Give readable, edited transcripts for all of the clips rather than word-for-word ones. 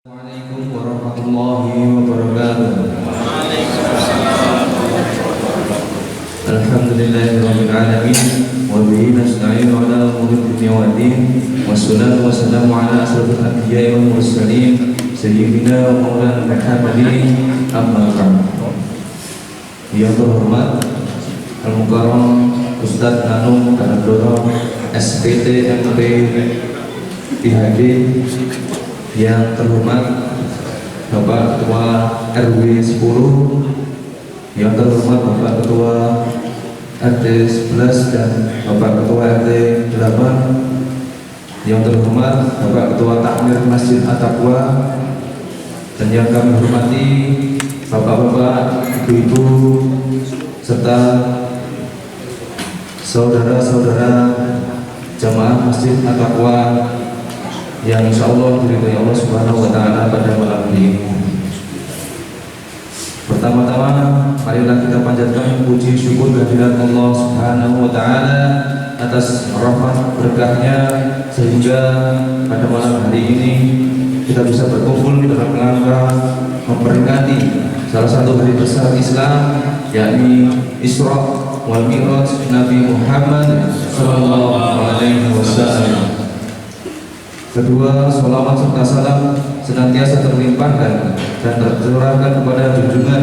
Assalamualaikum warahmatullahi wabarakatuh. Alhamdulillahirabbil alamin wa bihi nasta'inu ala umuri dunya waddin wassalatu wassalamu ala asrofil anbiya'i wal mursalin sayyidina wa maulana Muhammadin amma ba'd. Yang terhormat Al-Mukarram Ustadz Nanung Kanadoro SPT MP IHD, yang terhormat Bapak Ketua RW 10, yang terhormat Bapak Ketua RT 11 dan Bapak Ketua RT 8, yang terhormat Bapak Ketua Takmir Masjid At-Taqwa, dan yang kami hormati Bapak-bapak, Ibu-ibu, serta saudara-saudara jamaah Masjid At-Taqwa yang insya Allah diridhoi Allah Subhanahu wa Ta'ala pada malam ini. Pertama-tama, marilah kita panjatkan puji syukur kehadirat Allah Subhanahu wa Ta'ala atas rahmat berkahnya, sehingga pada malam hari ini kita bisa berkumpul dalam rangka memperingati salah satu hari besar Islam, yakni Isra wal Mi'raj Nabi Muhammad sallallahu alaihi wasallam. Kedua, sholawat serta salam senantiasa terlimpahkan dan tercurahkan kepada junjungan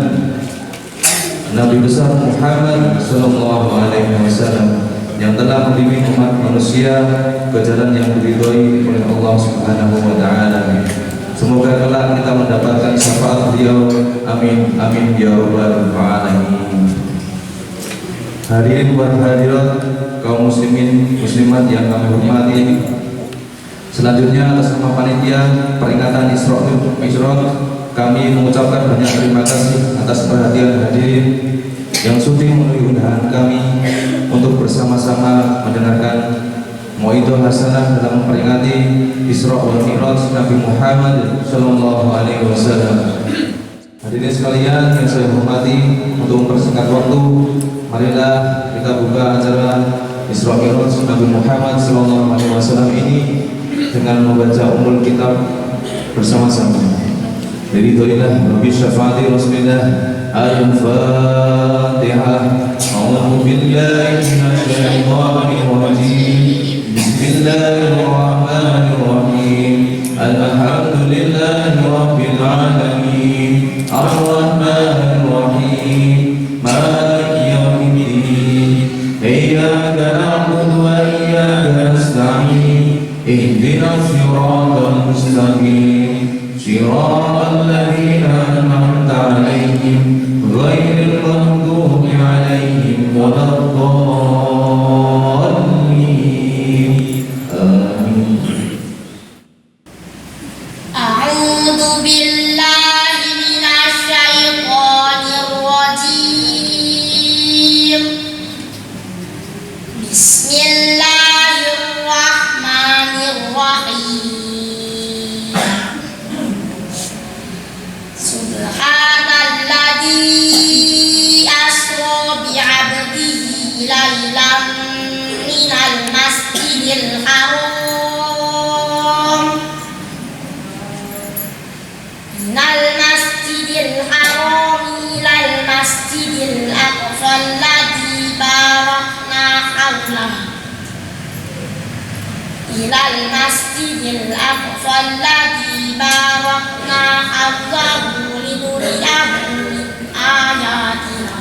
Nabi besar Muhammad sallallahu alaihi wasallam yang telah membimbing umat manusia ke jalan yang diridhoi oleh Allah Subhanahu wa Ta'ala. Semoga kelak kita mendapatkan syafaat beliau. Amin amin ya rabbal alamin. Hadirin wa hadirat kaum muslimin muslimat yang kami hormati, selanjutnya atas nama panitia peringatan Isra Mi'raj, kami mengucapkan banyak terima kasih atas perhatian hadirin yang sudi memenuhi undangan kami untuk bersama-sama mendengarkan Mau'idhah Hasanah dalam memperingati Isra wal Mi'raj Nabi Muhammad sallallahu alaihi wasallam. Hadirin sekalian yang saya hormati, untuk mempersingkat waktu, marilah kita buka acara Isra Mi'raj Nabi Muhammad sallallahu alaihi wasallam ini dengan membaca Ummul Kitab bersama-sama. Ridhoillah Rabbi syafaati Rasulillah. Al-Fatihah. A'udzu billahi minasy syaithanir rajim. Bismillahirrahmanirrahim. Alhamdulillahi rabbil alamin. Ar-Rahmanir Rahim. Maliki yaumiddin. Iyyaka na'budu wa iyyaka nasta'in. Ihdinas siratal mustaqim, siratal ladzina an'amta 'alaihim ghairil maghdubi 'alaihim waladdallin. Amin. A'udzu billahi minasy syaithanir rajim. Bismillahirrahmanirrahim. Subhanalladzi asra bi'abdihi lailan minal masjidil haram ilal masjidil aqsa alladzi barakna hawlahu ilal masjidil aqsa alladzi barakna hawlahu linuriyahu min ayatina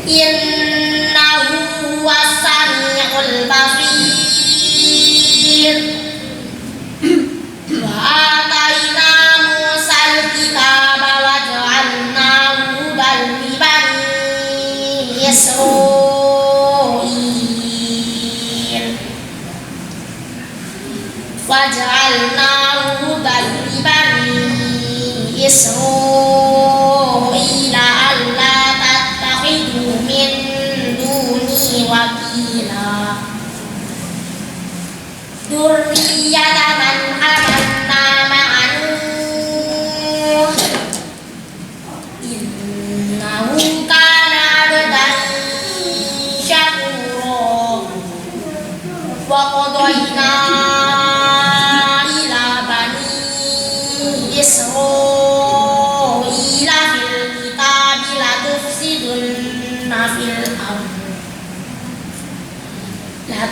innahu huwas sami'ul basir. Wa atayna Musal kitaba wa ja'alnahu hudan li bani Israil. Waj'alnahu hudan li bani Israil alla tattakhidhu min duni wakila.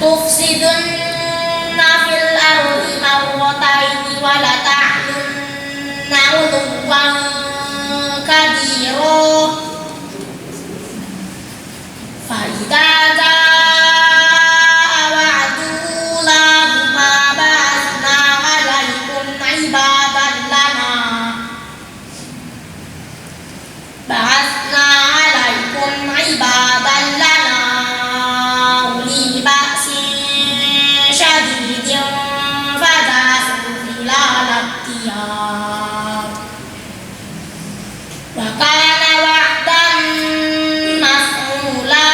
tufsidunna fil ardi marrataini wa la ta'lunna 'uluwan kabira fa idza jaa wa'du lahuma ba'athna 'alaikum 'ibadan lana uli ba'sin syadidin fadasu khilal at-tiyar wa kana wa'dan maf'ula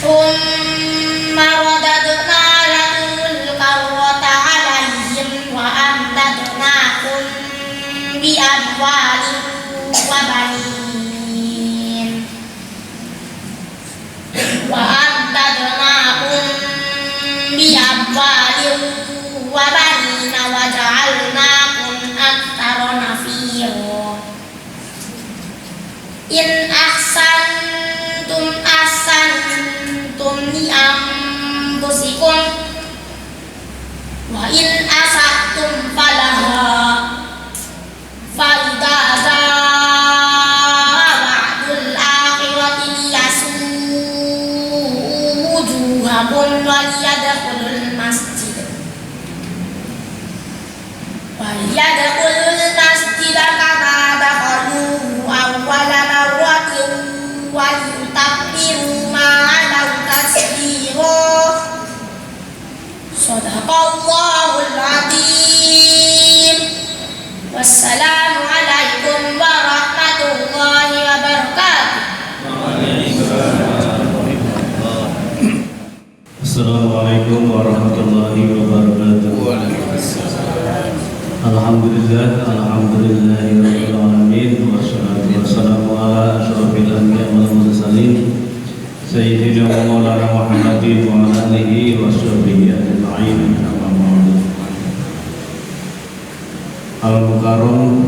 thumma radadna lakumul karrata 'alaihim wa amdadnakum bi amwalin wa banin wa amdadnakum bi amwalin wa banin wa ja'alnakum aktsara nafira in ahsantum li anfusikum wa in asatum falaha fa idza jaa wa'dul akhirati liyasu'u wujuhakum wa liyadkhulul masjida kama dakhaluhu awwala marratin wa yutabbiru ma 'alaw tasbira. Shadaqallahul 'azim. Wassalamu alaikum warahmatullahi wabarakatuh. Assalamualaikum warahmatullahi wabarakatuh. Alhamdulillahirabbil alamin wassalatu wassalamu ala asyrofil anbiya'i wal mursalin sayyidina wa maulana Muhammadin wa ala alihi washabbihi ajma'in. Al-Mukarram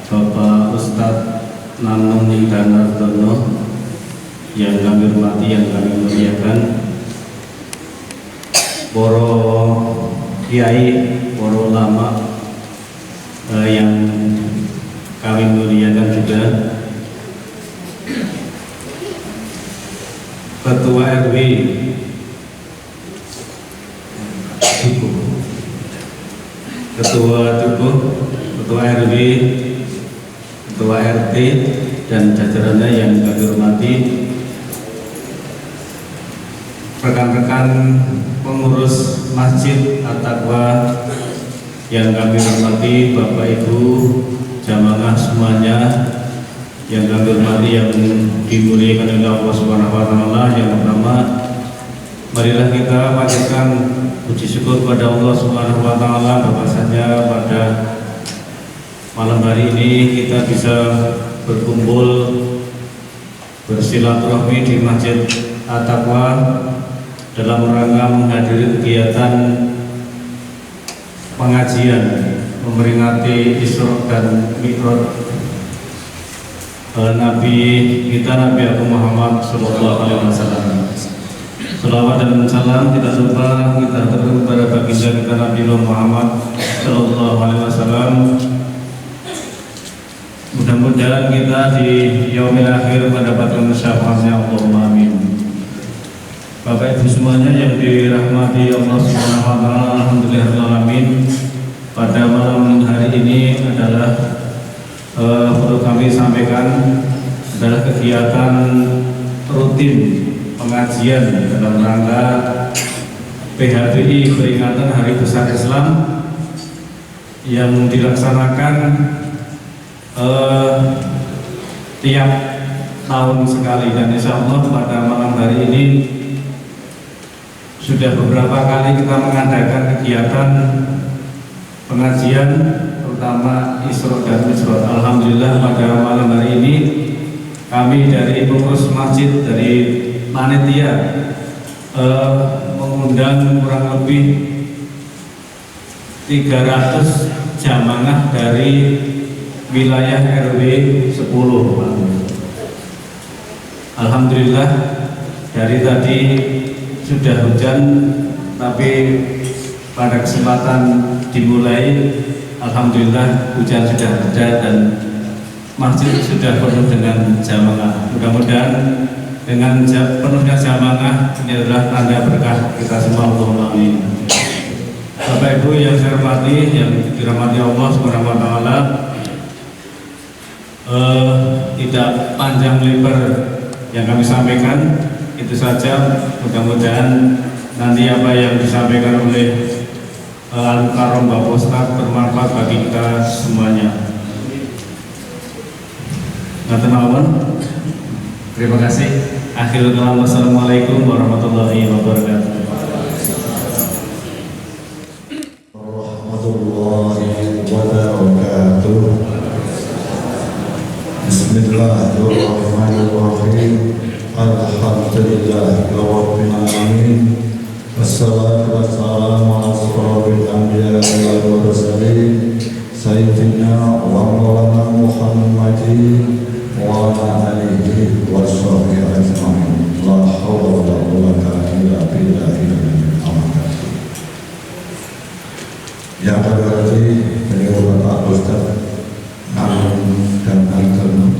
Bapak Ustadz Nanung Danartono yang kami hormati, yang kami muliakan, para kiai, para ulama yang kami muliakan juga, Ketua RW Ketua Tubuh, Ketua RW, Ketua RT, dan jajarannya yang kami hormati, rekan-rekan pengurus Masjid At-Taqwa yang kami hormati, Bapak Ibu jamaah semuanya yang kami hormati, yang dimuliakan oleh Allah Subhanahu wa taala. Yang pertama, marilah kita panjatkan puji syukur pada Allah Subhanahu wa taala bahwasanya pada malam hari ini kita bisa berkumpul bersilaturahmi di Masjid At-Taqwa dalam rangka menghadiri kegiatan pengajian memperingati Isra dan Mi'raj Nabi kita, Nabi Muhammad Sallallahu Alaihi Wasallam. Salawat dan salam tidak lupa kita aturkan kepada baginda kita Nabi Muhammad Sallallahu Alaihi Wasallam. Mudah-mudahan kita di yaumil akhir mendapatkan syafaatnya, Allahumma amin. Bapak Ibu semuanya yang dirahmati Allah Subhanahu wa taala, alhamdulillahirabbil. Pada malam hari ini adalah perlu kami sampaikan adalah kegiatan rutin pengajian dalam rangka PHBI peringatan Hari Besar Islam yang dilaksanakan tiap tahun sekali, dan insya Allah pada malam hari ini sudah beberapa kali kita mengadakan kegiatan pengajian terutama Isra dan Mi'raj. Alhamdulillah pada malam hari ini kami dari pengurus masjid, dari panitia mengundang kurang lebih 300 jamaah dari wilayah RW 10. Alhamdulillah dari tadi sudah hujan, tapi pada kesempatan dimulai, alhamdulillah hujan sudah reda dan masjid sudah penuh dengan jamaah. Mudah-mudahan dengan penuhnya jamaah ini adalah tanda berkah kita semua. Allahumma amin. Bapak Ibu yang saya hormati, yang dirahmati Allah Subhanahu wa taala, tidak panjang lebar yang kami sampaikan, itu saja. Mudah-mudahan nanti apa yang disampaikan oleh Al-Mukarram Bapak Ustadz bermanfaat bagi kita semuanya. Terima kasih. Akhirul kalam, wassalamualaikum warahmatullahi wabarakatuh. Bismillahirrahmanirrahim. Alhamdulillahirabbil alamin. Wassalatu wassalamu ala asyrofil anbiya'i wal mursalin sayyidina wa maulana Muhammadin wa ala alihi wa sahbihi ajma'in. La haula wa la quwwata illa billahil azim. Yang terhormati beliau Bapak Ustaz Alim dan Al-Qur'an,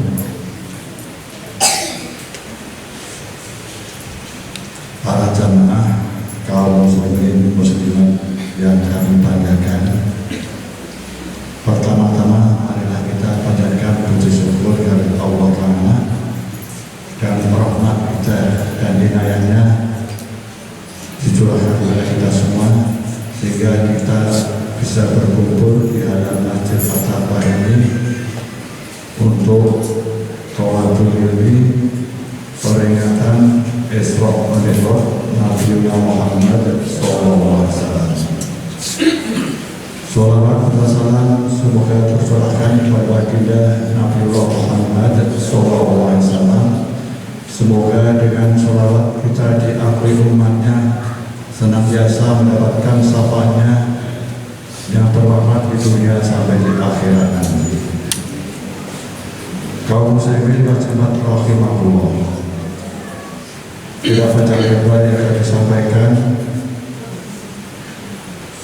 para jamaah kaum muslimin muslimat yang kami banggakan. Pertama-tama marilah kita panjatkan puji syukur kepada Allah Ta'ala dan rahmat kita dan inayahnya dicurahkan kepada kita semua sehingga kita bisa berkumpul di hadapan Masjid At-Taqwa ini untuk thawatul ilmi, peringatan Isra Mi'raj Nabi Muhammad sallallahu alaihi wasallam. Sholawat dan salam semoga tercurahkan kepada baginda Nabi Muhammad sallallahu alaihi wasallam. Semoga dengan sholawat kita diakui umatnya, senantiasa mendapatkan syafaatnya yang terhormat di dunia sampai di akhirat nanti. Kaum muslimin wal jamaah rahimahullah, tidak panjang lebar yang akan disampaikan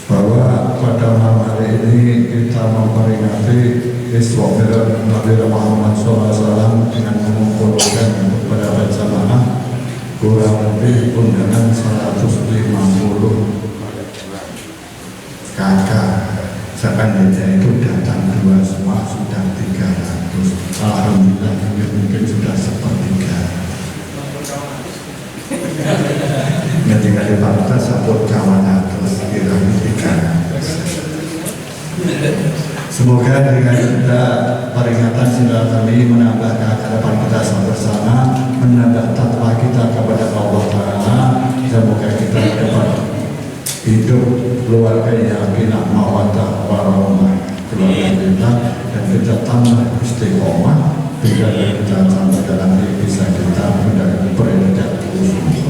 bahwa pada malam hari ini kita memperingati Isra Mi'raj Nabi Muhammad SAW dengan mengumpulkan beberapa jamaah kurang lebih undangan 150 kakak. Sekandinya itu datang 2 semua, sudah 300. Alhamdulillah mungkin sudah sepertiga. Ketika di partai sabut kawan atas kira-kira 300. Semoga dengan kita peringatan silaturahmi menambah keakraban kita bersama, menambah takwa kita kepada Allah Ta'ala. Semoga kita dapat hidup keluarga yang yakinah mawaddah warahmah keluarga kita, dan kita tambah istiqomah juga, dan kita tambah dalam diri bisa kita mendapat peringkat khusus.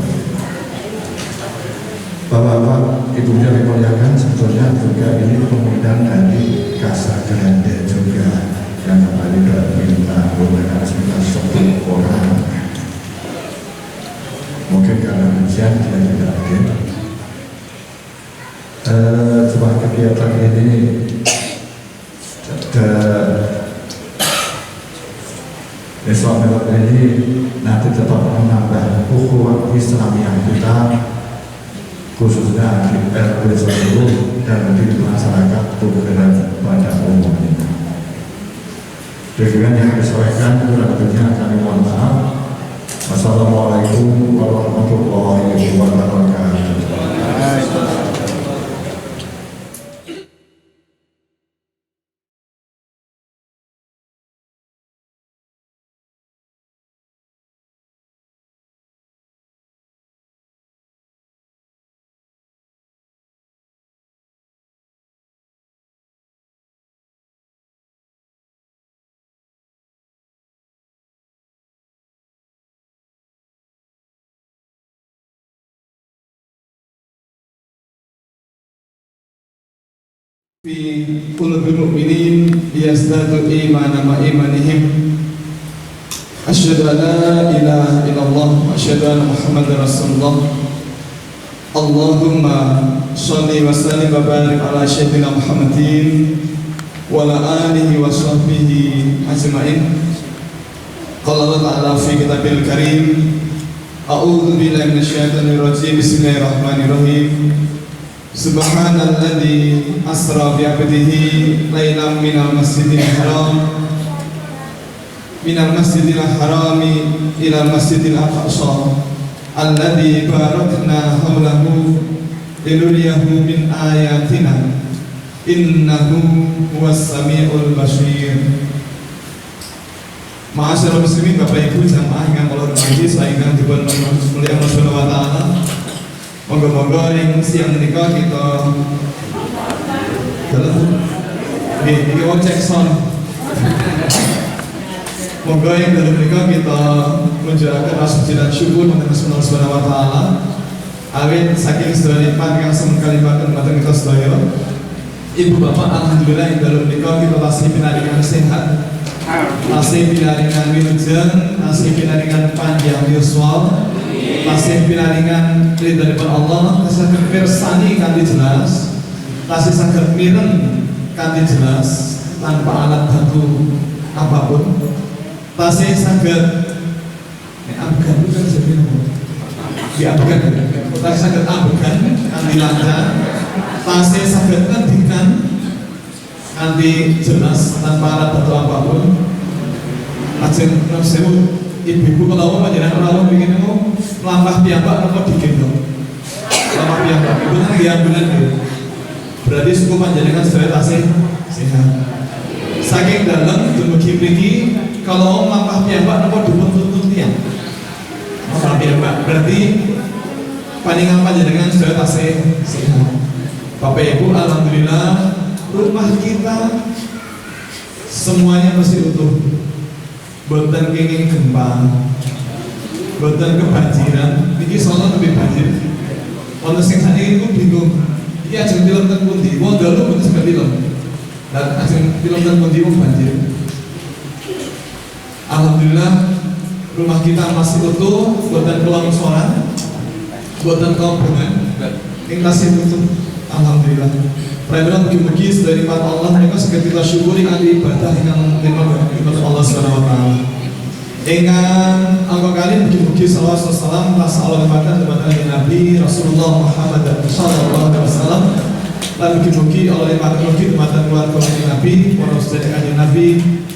Bapak-bapak, ibu yang dimuliakan, sebetulnya juga ini pengundang dari Casa Grande juga yang kembali minta undangan sekitar 10 orang. Mungkin karena ujian dia tidak hadir. Sebuah kegiatan ini Isra Mi'raj ini nanti tetap menambah ukhuwah Islamiyah kita, khususnya di RW 10 dan di masyarakat Tugeran pada umumnya. Dengan yang disampaikan kurang lebihnya kami mohon maaf. Wassalamualaikum warahmatullahi wabarakatuh. في قلوب المؤمنين ليزدادوا إيمانا مع إيمانهم. أشهد أن لا إله إلا الله وأشهد أن محمدا رسول الله. Allahumma sholli wa sallim wa barik ala sayyidina Muhammadin wa ala alihi wa sahbihi ajma'in. Qala Allah ta'ala fi kitabil karim, a'udzu billahi minasyaitonir rajim, bismillahirrahmanirrahim. Subhanalladzi asra bi 'abdihi lailan minal masjidil haram ila masjidil aqsa alladzi barakna hawlahu linuriyahu min ayatina innahu huwas samiul basir. Ma'asyiral muslimin, Bapak Ibu jamaah ingkang kula hormati saengga dipun mulyakaken Allah Subhanahu wa taala. Monggo-monggo ing siang menika kita nggih iki wong cek sound. Monggo ing dalem menika kita munjulaken rasa syukur marang Allah Subhanahu wa taala. Awit saking sedaya nikmat ingkang sampun kalimpaten dhateng kita sedaya. Ibu bapak, alhamdulillah ing dalem menika kita tasih pinaringan sehat, tasih pinaringan wilujeng, tasih pinaringan panjang yuswa, tasih pinaringan ridhanipun Allah, tasih pirsani kanthi jelas, tasih saged mireng kanthi jelas tanpa alat bantu apapun, tasih saged ambegan kan jadi nopo? Diambegan, tasih saged ambegan kanthi lancar, tasih saged ngendikan kanthi jelas tanpa alat bantu apapun. Ajeng sewu ibu-ibu kalau panjenengan rawuh begini mau lampah piyambak napa digendong. Lampah piyambak ibu nang diambulan nggih. Berarti suku panjenengan sedaya tasih sehat. Saking dalem dumugi mriki kalau lampah piyambak napa dipun-tuntun tiyang. Lampah piyambak berarti panjenengan panjenengan sedaya tasih sehat. Bapak Ibu, alhamdulillah rumah kita semuanya masih utuh. Boten kenging gempa, boten kebanjiran. Niki sono lebih banjir. Wonten sing sakniki ku bingung. Iki ajeng tilem ten pundi? Wong dalu boten saged tilem. Lah ajeng tilem ten pundi wong banjir. Alhamdulillah rumah kita masih utuh, boten kelongsoran, boten kobongan. Ing tasih utuh. Alhamdulillah. Pramila mugi-mugi sedaya nikmat Allah menika saged kita syukuri kanthi ibadah ingkang nikmat Allah Subhanahu wa taala. Ingkang angka kali mugi-mugi salawat salam rasa Allah limpahkan kepada Nabi Rasulullah Muhammad sallallahu alaihi wasallam. Lan mugi-mugi Allah limpahkan mugi kepada keluarga Nabi, para sedherek kanjeng Nabi,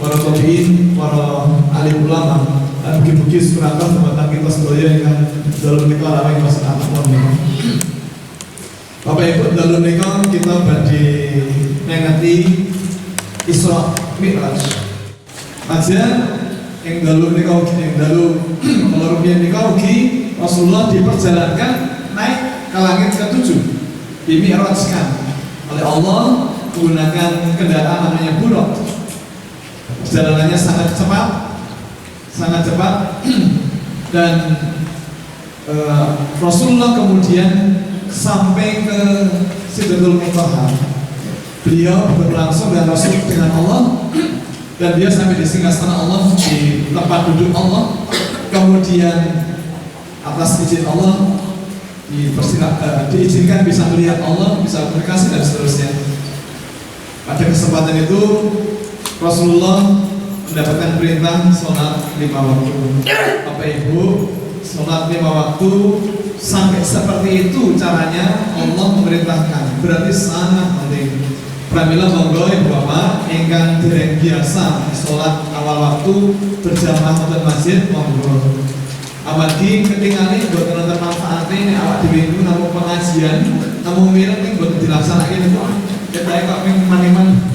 para tabi'in, para alim ulama. Lan mugi-mugi suratan kepada kita sedaya ingkang dalem menika rawuh Mas Anwar menika. Bapak Ibu, dalam menika kita badhe mengeti Isra Mi'raj. Aja yang dalam menika yang dalam kalau rupiah menika ugi Rasulullah diperjalankan naik ke langit ke-7, dimi'rajkan oleh Allah menggunakan kendaraan namanya Buraq. Perjalanannya sangat cepat dan Rasulullah kemudian sampai ke Sidratul Muntaha. Beliau berlangsung dan Rasul dengan Allah, dan dia sampai di singgasana Allah, di tempat duduk Allah. Kemudian atas izin Allah diizinkan bisa melihat Allah, bisa berkasih dan seterusnya. Pada kesempatan itu Rasulullah mendapatkan perintah sholat 5 waktu. Bapak Ibu, sholat 5 waktu sampai seperti itu caranya Allah memerintahkan, berarti sangat penting. Pramila monggo Ibu Bapak ingkang dereng biasa sholat awal waktu berjamaah wonten masjid monggo. Amargi ketinggalan boten wonten manfaate nek awak dhewe niku namung pengajian, namung mireng ning boten dilaksanake niku ketahe kok ping man-man.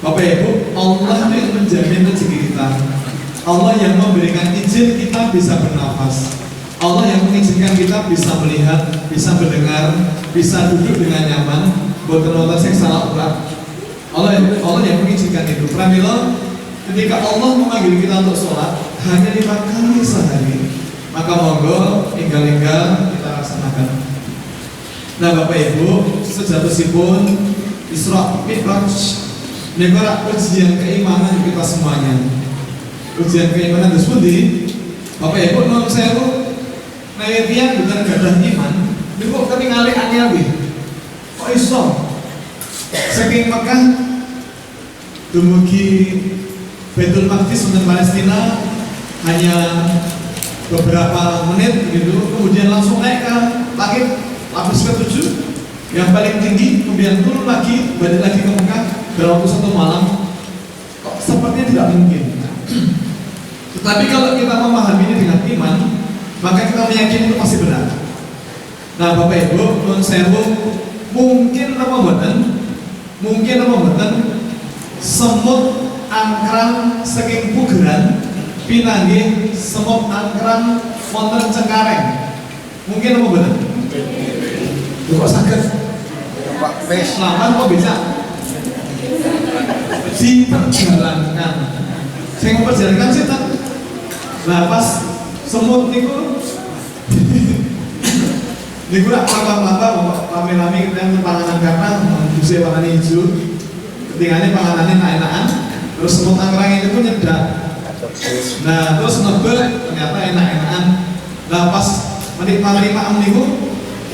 Bapak Ibu, Allah yang menjamin rezeki kita. Allah yang memberikan izin kita bisa bernafas. Allah yang mengizinkan kita bisa melihat, bisa mendengar, bisa duduk dengan nyaman, boten wonten sing salah urat. Allah yang mengizinkan itu. Pramila ketika Allah memanggil kita untuk sholat hanya 5 kali sehari, maka monggo enggal-enggal kita laksanakan. Nah Bapak Ibu, sejatosipun Isra Mi'raj menika ujian keimanan kita semuanya. Ujian keimanan tersebut Bapak Ibu non sewu nek tiyang bukan gadah iman, Ini kok ketinggalan aneh kok iso saking Mekah dumugi Baitul Maqdis untuk Palestina hanya beberapa menit gitu, kemudian langsung naik ke langit lapis ke-7 yang paling tinggi, kemudian turun lagi, balik lagi ke Mekah dalam waktu 1 malam. Kok sepertinya tidak mungkin. Tetapi kalau kita memahami ini dengan iman, maka kita meyakini itu pasti benar. Nah, Bapak Ibu, nun sewu, mungkin apa mboten semut angkrang saking pugeran pinanggih semut angkrang wonten Cengkareng. Mungkin apa mboten? Kok saged? Selamat kok bisa diperjalankan. Sing memperjalankan sinten? Nah, pas semut niku niku rak lambang-lambang rame-rame kita panganan karena bisa warna hijau. Ketinggalannya panganannya enak-enakan. Terus semut angkrang itu nyedak. Nah, terus nebel ternyata enak-enakan. Nah, pas menikmati maam niku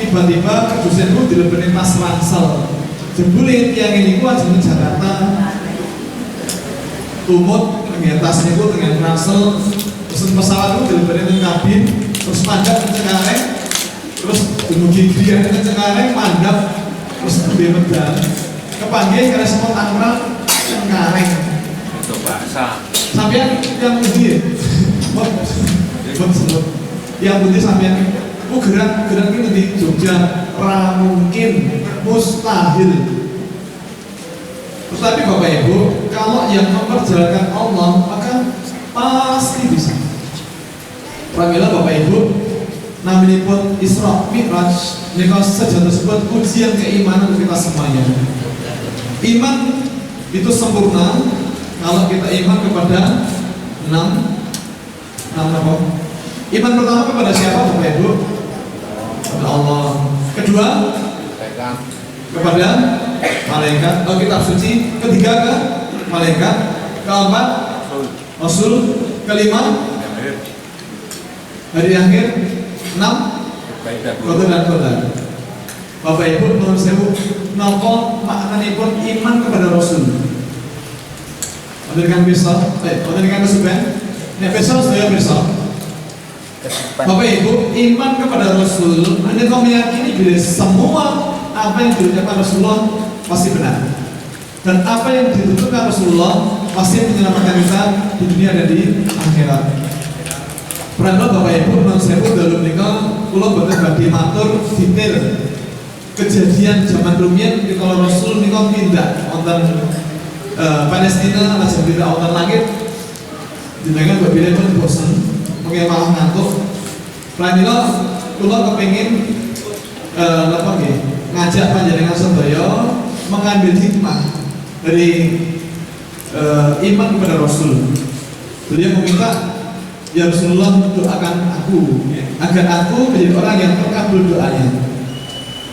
tiba-tiba kedusen itu dilebeni tas ransel. Jebule yang ini ku ajeng Jakarta. Tumut dengan tas niku dengan ransel. Terus pesawat itu dilebeni kabin, terus mandap ke Cengkareng. Terus dumugi dia ke Cengkareng mandap terus lebih medal. Kepanggil karena semut angkrang Cengkareng. Itu bahasa. Sampean yang pundi? Semut. Yang pundi sampean? Gerak ini di Jogja ra mungkin, mustahil. Tetapi Bapak Ibu, kalau yang memperjalankan Allah maka pasti bisa. Pramila Bapak Ibu, namanya pun Isra Mi'raj, nika saja tersebut ujian keimanan untuk kita semuanya. Iman itu sempurna kalau kita iman kepada 6 apa? Iman pertama kepada siapa Bapak Ibu? Kepada Allah. Kedua kepada malaikat. Oh, kitab suci. Ketiga ke malaikat. Keempat Rasul. Kelima hari akhir. 6 qadar dan qadar. Bapak Ibu nuwun sewu, napa maknanipun iman kepada Rasul? Wonten besok, wonten kesuben. Nek besok sedaya besok. Bapak Ibu, iman kepada Rasul, Anda kau meyakini bila semua apa yang diucapkan Rasulullah pasti benar, dan apa yang dituturkan Rasulullah pasti menyelamatkan kita di dunia dan di akhirat. Pernah Bapak Ibu, non sewu dalam nikah, pulau boten badhe matur detail kejadian zaman rumiyin kalau Rasul nikah pindah wonten Palestina, langsung pindah wonten langit. Jenengan berbeda pun bosan, mungkin malah ngantuk. Pramila kula kepengin ngajak panjenengan sedaya mengambil hikmah dari iman kepada Rasul. Beliau meminta, ya Rasulullah, doakan aku agar aku menjadi orang yang terkabul doanya.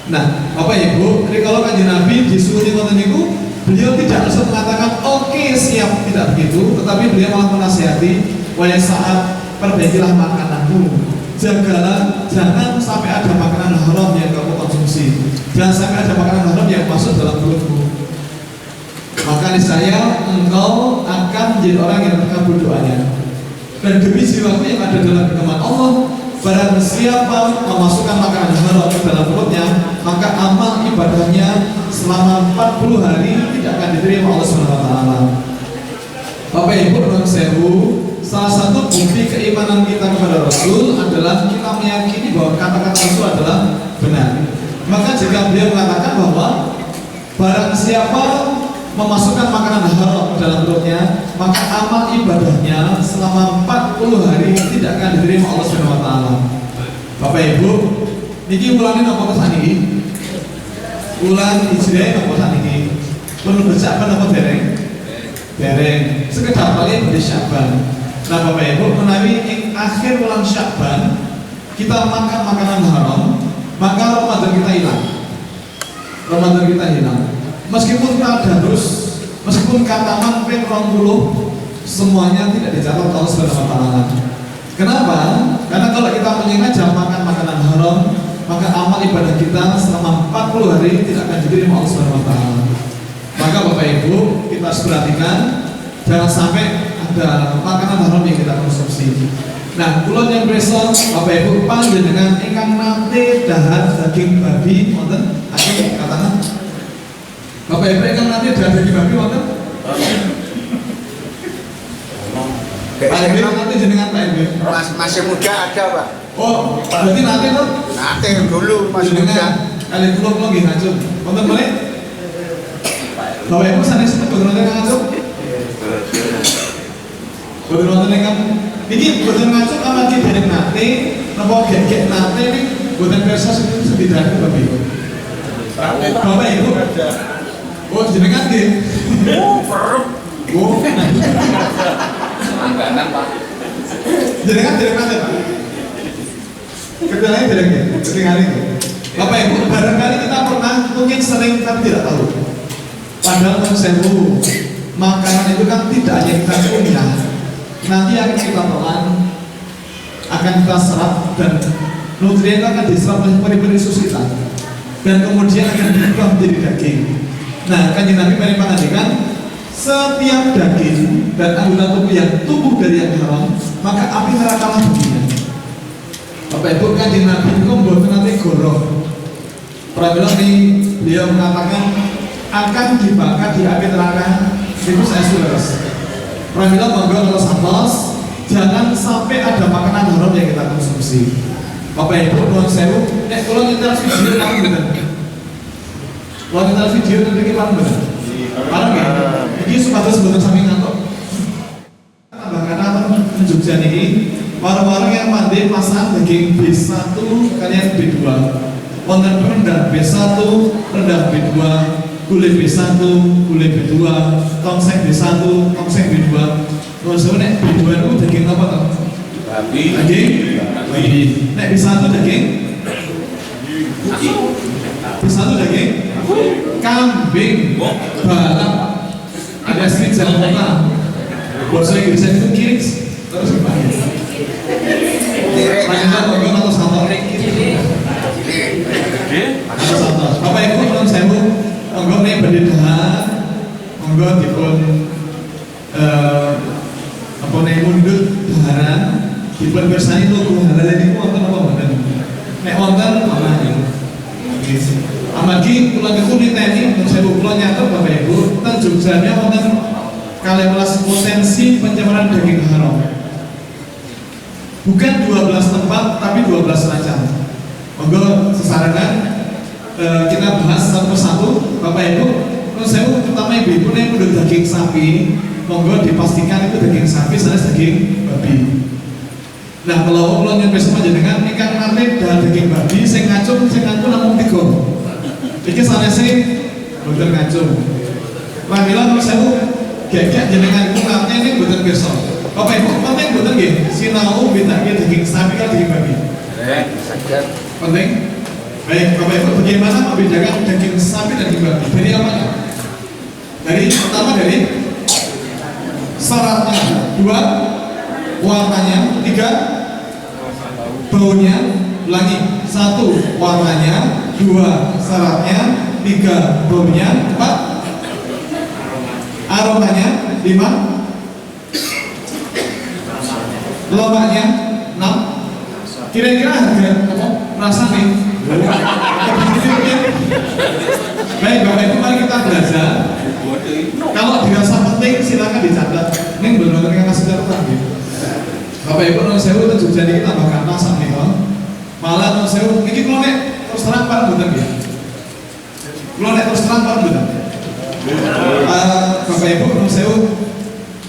Nah, Bapak Ibu, jadi kalau kanjeng Nabi disuruh ngoten niku, beliau tidak langsung mengatakan oke, siap, tidak begitu, tetapi beliau malah menasihati, wahai saat, perbaikilah makananmu, jagalah jangan sampai ada makanan haram yang kamu konsumsi, jangan sampai ada makanan haram yang masuk dalam perutmu, maka niscaya engkau akan menjadi orang yang terkabul doanya. Dan demi jiwaku yang ada dalam genggaman Allah, barang siapa memasukkan makanan haram ke dalam perutnya, maka amal ibadahnya selama 40 hari tidak akan diterima Allah SWT. Bapak Ibu nuwun sewu, salah satu bukti keimanan kita kepada Rasul adalah kita meyakini bahwa kata-kata Rasul adalah benar. Maka jika beliau mengatakan bahwa barang siapa memasukkan makanan haram ke dalam perutnya, maka amal ibadahnya selama 40 hari tidak akan diterima Allah SWT. Bapak Ibu, niki bulan ini apa saniki? Bulan Hijriah apa saniki? Pun bersahabat apa dereng? Dereng. Sekedar paling di Sya'ban. Nah, Bapak Ibu, menawi ing akhir bulan Sya'ban kita makan makanan haram, maka Ramadan kita hilang. Ramadan kita hilang. Meskipun tadarus, meskipun kataman ping 20, semuanya tidak dicatat Allah SWT. Kenapa? Karena kalau kita menyengaja makan makanan haram, maka amal ibadah kita selama 40 hari tidak akan diterima Allah Subhanahu wa taala. Maka Bapak Ibu, kita harus perhatikan jangan sampai ada makanan haram yang kita konsumsi. Nah, kula yang besok Bapak Ibu panjenengan ingkang nate dahar daging babi wonten akeh katanya. Bapak Ibu ingkang nate dahar daging babi wonten? Pak Ibu nanti jenengan Pak Ibu. Masih muda ada Pak. Oh, berarti nanti tuh? Nanti dulu masih muda. Jenengan kali kula nggih ngajum. Wonten meneh? Bapak Ibu sanes boten wonten ngajum? Boten wonten ingkang niki boten ngajum amargi dereng nate napa gek-gek nate niki boten pirsa setidaknya Bapak Ibu. Bapak Ibu. Oh, jenengan nggih. Oh, Langganan Pak. jenengan nate Pak. Kedelai dereng ketinggalan itu. Bapak Ibu, barangkali kita pernah mungkin sering tapi tidak tahu. Padahal konsepku makanan itu kan tidak hanya kita kunyah, nanti akan kita telan, akan kita serap dan nutrien akan diserap oleh peri-peri usus kita, dan kemudian akan berubah menjadi daging. Nah, kan Nabi menyampaikan setiap daging dan anggota tubuh yang tumbuh dari yang haram, maka api neraka lah baginya. Bapak Ibu kan Nabi itu membuat nanti goroh. Prabilah ini beliau mengatakan akan dibakar di api neraka itu saya sudah. Prabilah monggo kalau santos jangan sampai ada makanan haram yang kita konsumsi. Bapak Ibu nuwun sewu, nek kula nyetel video kan bener. Kalau nyetel video nanti kan bener. Parang ya. Iki supados mboten sami ngantuk. Tambahkan apa menjogja niki warung-warung yang mandiri pasang daging B1 kalian B2 wonten rendang B1, rendang B2, gulai B1, gulai B2, tongseng B1, tongseng B2. Terus nek B2 itu daging apa toh? Babi. Daging babi. Nek B1 daging B1 daging kambing balap ada sedikit jalan bahasa Inggrisnya itu kiris terus gimana? Panjang monggo atau santor? Atau santor. Bapak Ibu nuwun sewu, monggo nih bedhedahan, monggo dipun apa nih mundut daharan, dipun bersani tuku halal niku wonten apa mboten? Nek wonten amargi. Amargi kula niku niteni nuwun sewu kula nyatet Bapak Ibu, ten Jogjanya wonten 12 potensi pencemaran daging haram. Bukan 12 tempat, tapi 12 macam. Monggo sesarengan kita bahas satu persatu, Bapak Ibu. Terus saya pertama ibu-ibu yang udah daging sapi, monggo dipastikan itu daging sapi, sana daging babi. Nah kalau Allah nyampe sama jenengan, ikan nanti dan daging babi, saya ngacung namun 3. Iki sana sih, bener ngacung. Pramila kalau saya gak jenengan itu nanti ini bener besok. Bapak Ibu penting betul nggih sinau bedanya daging sapi kan daging babi. Penting. Baik, Bapak Ibu bagaimana membedakan daging sapi dan daging babi? Dari apa? Dari pertama dari syaratnya, 2 warnanya, 3 baunya, ulangi 1 warnanya, 2 syaratnya, 3 baunya, 4 aromanya, 5 lomaknya 6 kira-kira harga apa rasa nih. Baik Bapak Ibu mari kita belajar. Kalau dirasa penting silakan dicatat. Ini belum yang kasih catatan gitu. Bapak Ibu nuwun sewu ten Jogja niki tambahkan rasa nih malah nuwun sewu iki kula nek terus terang parang mboten nggih. Kula nek terus terang parang mboten. Bapak Ibu nuwun sewu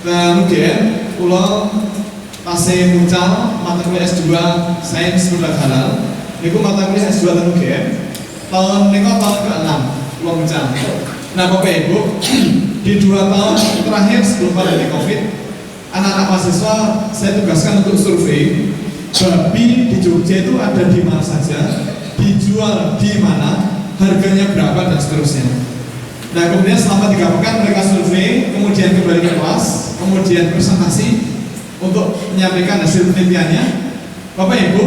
ten UGM kula tasih mucal mata kuliah S2 Sains Produk Halal. Niku mata kuliah S2 ten UGM. Tahun ke-6 kula mucal. Nah, Bapak Ibu, di 2 tahun terakhir sebelum pandemi Covid, anak-anak mahasiswa saya tugaskan untuk survei babi di Jogja itu ada di mana saja, dijual di mana, harganya berapa dan seterusnya. Nah, kemudian selama 3 pekan mereka survei, kemudian kembali ke kelas, kemudian presentasi untuk menyampaikan hasil penelitiannya. Bapak Ibu,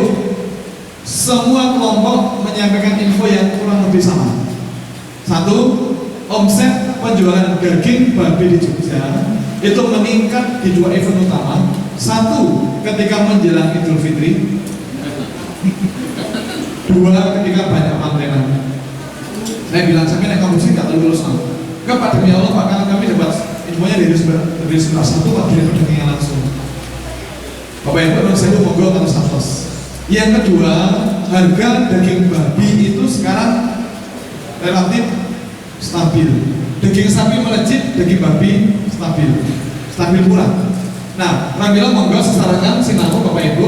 semua kelompok menyampaikan info yang kurang lebih sama. Satu, omset penjualan daging babi di Jogja itu meningkat di 2 event utama. Satu, ketika menjelang Idul Fitri. 2, ketika banyak antrean. Saya bilang, sampai naik kampus ini gak terlalu lulus. Pak, demi Allah Pak, karena kami dapat infonya dari sebelah satu Pak, dari pedagangnya langsung. Bapak Ibu, menurut saya itu monggo atau status. Yang kedua, harga daging babi itu sekarang relatif stabil. Daging sapi melejit, daging babi stabil murah. Nah, Ramila monggo sesarakan sinau Bapak Ibu,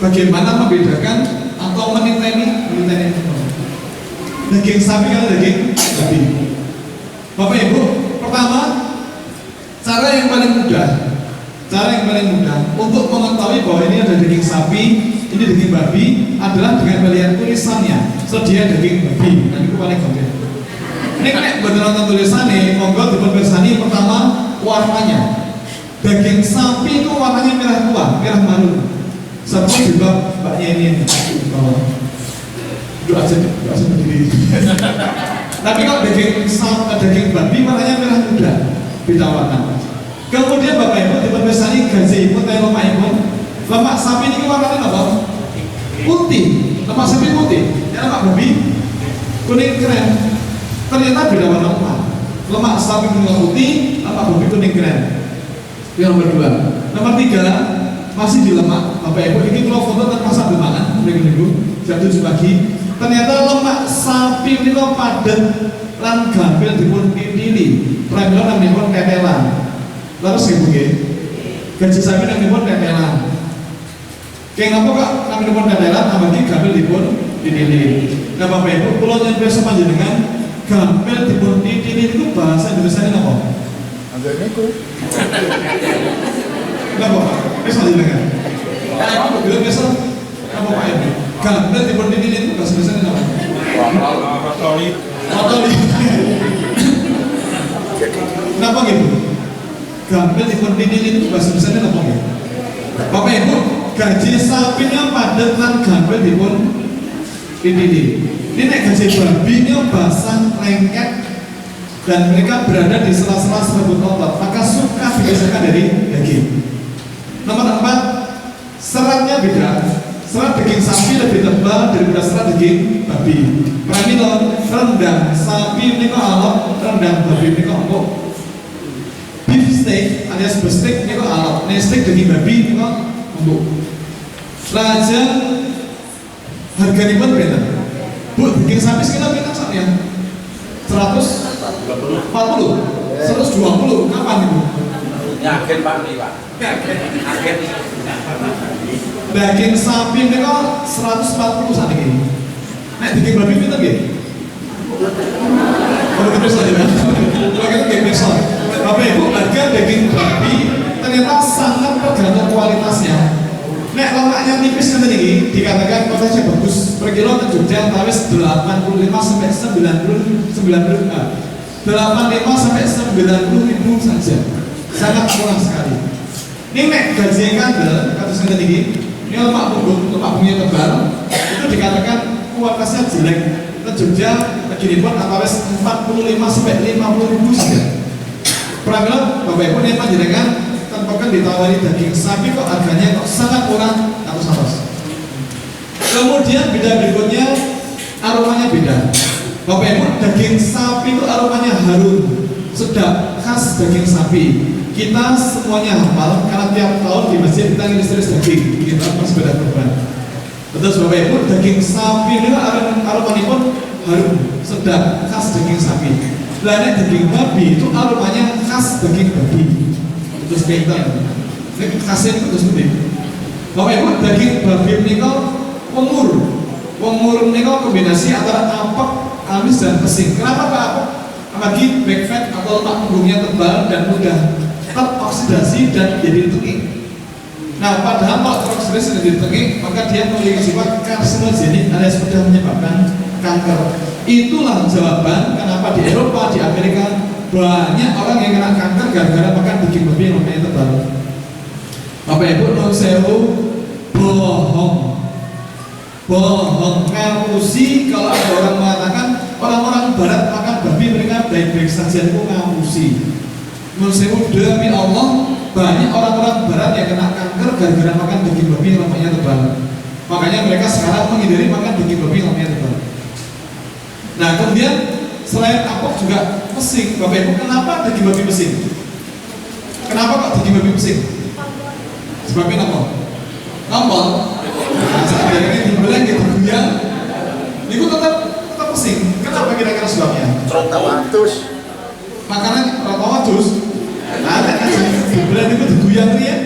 bagaimana membedakan atau menilai daging sapi atau daging babi. Bapak Ibu, pertama, cara yang paling mudah untuk mengetahui bahwa ini ada daging sapi, ini daging babi adalah dengan melihat tulisannya, sedia daging babi. Nah, itu paling gampang. Ini kan betul nonton tulisannya, monggo dipersani. Pertama, warnanya. Daging sapi itu warnanya merah tua, merah marun. Seperti juga mbaknya ini. Doa aja berdiri. Tapi kalau daging babi warnanya merah muda, beda warna. Kemudian Bapak Ibu dipersani gaji pun, lemak sapi ini warnanya apa? Putih. Lemak sapi putih. Ya, lemak babi kuning keren. Ternyata beda warna emas. Lemak sapi putih, lemak babi kuning keren. Yang nomor 2. Nomor 3, masih di lemak. Bapak Ibu, ini kalau foto dan masa dimakan minggu jam 7 pagi. Ternyata lemak sapi ini padat lan gampil dipun pilih. Pramila namipun tetelan. Lalu saya gaji sapi namipun tetelan. Kayak ngapa kok namipun tetelan, amati gampil dipun pilih. Nah Bapak Ibu, kula nyuwun pirsa panjenengan, gampil dipun pilih itu bahasa Indonesia apa? Angger niku. Kenapa Pak? Bisa jenengan. Apa bilang biasa? Apa Pak Ibu? Gampil dipun pilih itu bahasa Indonesia apa? Rotoli. Kenapa gitu? Gampil dipun pilih itu bahasa Indonesia apa gitu? Bapak Ibu, gaji sapinya padat lan gampil dipun pilih. Ini nek gaji babi ini basah lengket dan mereka berada di sela-sela serbut otot, maka suka digeserkan dari daging. Nomor 4, seratnya beda. Serat daging sapi lebih tebal daripada serat daging babi. Pramila rendang sapi ini kok alot, rendang babi ini kok empuk. Beef steak alias bestek ini kok alot, steak daging babi ini kok empuk. Lajeng harganya pun beda. Bu, daging sapi sekitar beda ya? 140, 120, kapan itu? Yakin Pak nih Pak. Yakin. Daging sapi ini kok 140 saat ini. Nek daging babi itu gitu. Kalau kita bisa ya, kalau kita bisa. Bapak Ibu, harga daging babi ternyata sangat tergantung kualitasnya. Nek lemaknya tipis kan tadi dikatakan kualitasnya bagus. Per kilo ke Jogja tawis 85 sampai 85 sampai 90 ribu saja. Sangat murah sekali. Ini nek gaji kandel kata saya tadi ini lemak punggung, lemak punggungnya tebal, itu dikatakan kualitasnya jelek. Ke Jogja begini pun antawis 45 sampai 50 ribu saja. Pramila Bapak Ibu ini panjenengan tanpakan ditawari daging sapi kok harganya kok sangat murah atau saros. Kemudian beda berikutnya aromanya beda. Bapak Ibu, daging sapi itu aromanya harum, sedap, khas daging sapi. Kita semuanya hafal karena tiap tahun di masjid kita ngiris daging, kita bersepeda kurban. Betul Bapak Ibu, daging sapi itu aromanya pun harum, sedap, khas daging sapi. Dan daging babi itu aromanya khas daging babi. Terus kita, ini khasnya terus seperti. Bapak Ibu, daging babi ini Wengur ini kombinasi antara apek, amis dan pesing. Kenapa Pak apek? Apalagi back fat atau lemak punggungnya tebal dan mudah teroksidasi dan jadi tengik. Nah, padahal kalau teroksidasi dan jadi tengik, maka dia memiliki sifat karsinogenik alias mudah menyebabkan kanker. Itulah jawaban kenapa di Eropa, di Amerika banyak orang yang kena kanker gara-gara makan daging babi yang namanya tebal. Bapak Ibu, non sewu bohong. Ngapusi. Kalau ada orang mengatakan orang-orang barat makan babi, mereka baik-baik saja, itu ngapusi. Menurut saya, demi Allah, banyak orang-orang barat yang kena kanker gara-gara makan daging babi yang lemaknya tebal. Makanya mereka sekarang menghindari makan daging babi yang lemaknya tebal. Nah, kemudian selain apok juga pesing. Bapak Ibu, kenapa daging babi pesing? Kenapa kok daging babi pesing? Sebabnya apa? Ngambang. Nah, saat ini dibelah gitu guyang, itu tetap pesing. Kenapa kira-kira sebabnya? Rotawatus. Makanan rotawatus. Nah, dibelah itu diguyang nih ya.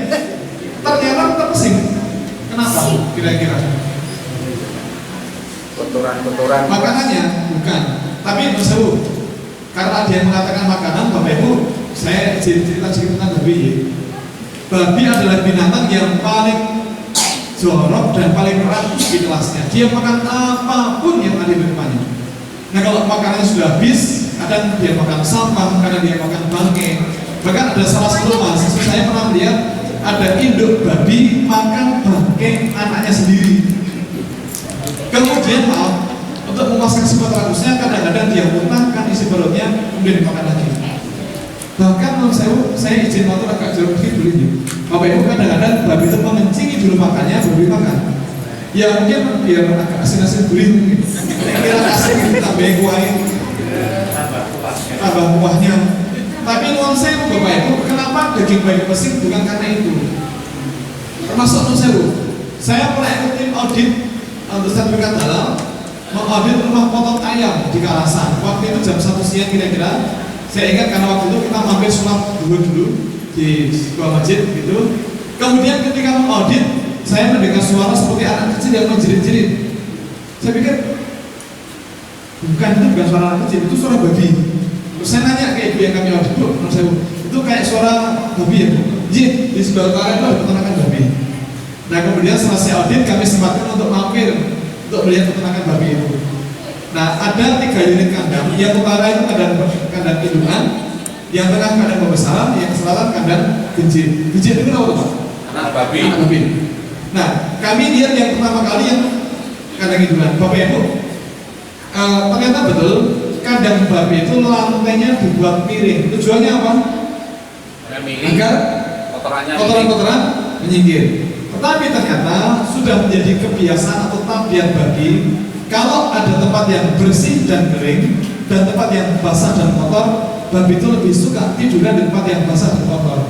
Ternyata tetap pesing. Kenapa? Kira-kira? Kotoran-kotoran. Makanannya bukan. Tapi seru. Karena dia mengatakan makanan, Bapak Ibu, saya cerita sedikit tentang babi ya. Babi adalah binatang yang paling jorok dan paling rakus di kelasnya. Dia makan apapun yang ada di depannya. Nah, kalau makanannya sudah habis, kadang dia makan sampah, kadang dia makan bangkai. Bahkan ada salah satu mahasiswa saya pernah melihat ada induk babi makan bangkai anaknya sendiri. Kemudian untuk memuaskan sifat rakusnya, kadang-kadang dia muntahkan isi perutnya, kemudian dimakan lagi. Bahkan menurut saya izin waktu agak jorok dulu ya. Bapak Ibu, kadang-kadang babi itu mengencingi dulu makannya, baru makan. Ya mungkin biar agak asin-asin gurih mungkin. Kira asin tambahin kuahnya, tambah kuahnya. Tapi menurut saya Bapak Ibu, kenapa daging babi pesing? Bukan karena itu. Termasuk menurut saya pernah ikut tim audit untuk sertifikat halal, mengaudit rumah potong ayam di Kalasan. Waktu itu jam 1 siang kira-kira. Saya ingat karena waktu itu kita mampir sholat dulu di sebuah masjid gitu. Kemudian ketika mengaudit, saya mendengar suara seperti anak kecil yang menjerit-jerit. Saya pikir bukan suara anak kecil, itu suara babi. Terus saya nanya ke ibu yang kami audit, Bu, itu kayak suara babi ya, Bu? Iya, di sebelah utara itu ada peternakan babi. Nah, kemudian setelah saya audit, kami sempatkan untuk mampir untuk melihat peternakan babi itu. Nah, ada 3 unit kandang. Yang utara itu kandang indungan, yang tengah kandang pembesaran, yang selatan kandang genjit. Genjit itu apa, Pak? Anak babi. Anak babi. Nah, kami lihat yang pertama kali yang kandang indungan. Bapak Ibu, ternyata betul kandang babi itu lantainya dibuat miring. Tujuannya apa? Agar kotoran-kotoran menyingkir. Tetapi ternyata sudah menjadi kebiasaan atau tabiat babi. Kalau ada tempat yang bersih dan kering dan tempat yang basah dan kotor, babi itu lebih suka tiduran di tempat yang basah dan kotor.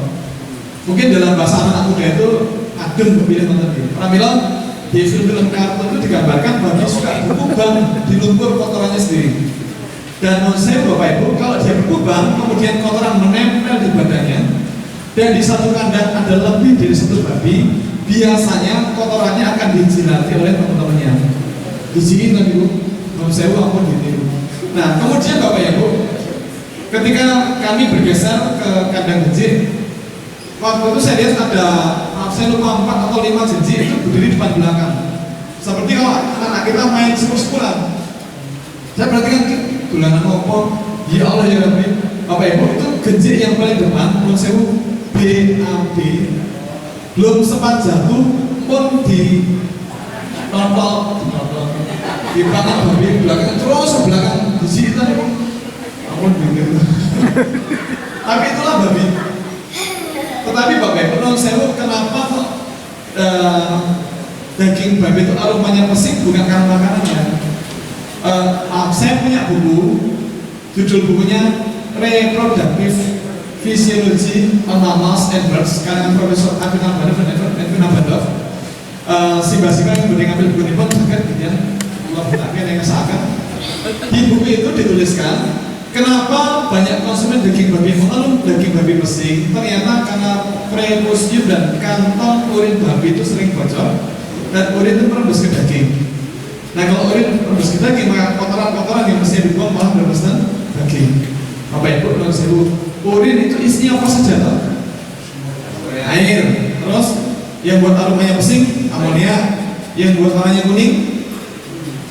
Mungkin dalam bahasa anak muda itu adem memilih teman-teman. Pramila di film kartun itu digambarkan babi suka berkubang di lumpur kotorannya sendiri. Dan menurut saya Bapak Ibu, kalau dia berkubang kemudian kotoran menempel di badannya dan di satu kandang ada lebih dari 1 babi, biasanya kotorannya akan dijilati oleh teman-temannya. Dijiin kan Ibu, menurut saya ampun gitu. Nah, kemudian Bapak Ibu, ketika kami bergeser ke kandang genjit, waktu itu saya lihat ada, saya lupa 4 atau 5 genjit itu berdiri depan belakang. Seperti kalau anak-anak kita main sepur-sepuran. Saya perhatikan dolanan opo, ya Allah ya Rabbi. Bapak Ibu, itu genjit yang paling depan, menurut saya BAB, belum sempat jatuh pun di nonton di belakang babi, belakang terus belakang di sini tadi, ampun bingung. Tapi itulah babi. Tetapi Bapak Ibu, menurut saya kenapa kok daging babi itu aromanya pesing bukan karena makanannya. Saya punya buku, judul bukunya Reproductive Physiology of Mammals and Birds karangan Profesor Arvin Abadov. Simbah-simbah yang boleh ngambil buku ini pun bahkan kemudian Allah bertaknya yang kesakan. Di buku itu dituliskan kenapa banyak konsumen daging babi mengeluh daging babi pesing. Ternyata karena prepusium dan kantong urin babi itu sering bocor dan urin itu merembes ke daging. Nah, kalau urin merembes ke daging, maka kotoran-kotoran yang mesti dibuang malah merembes ke daging. Bapak Ibu, menurut saya urin itu isinya apa saja toh? Air. Terus yang buat aromanya pesing, amonia. Yang buat warnanya kuning,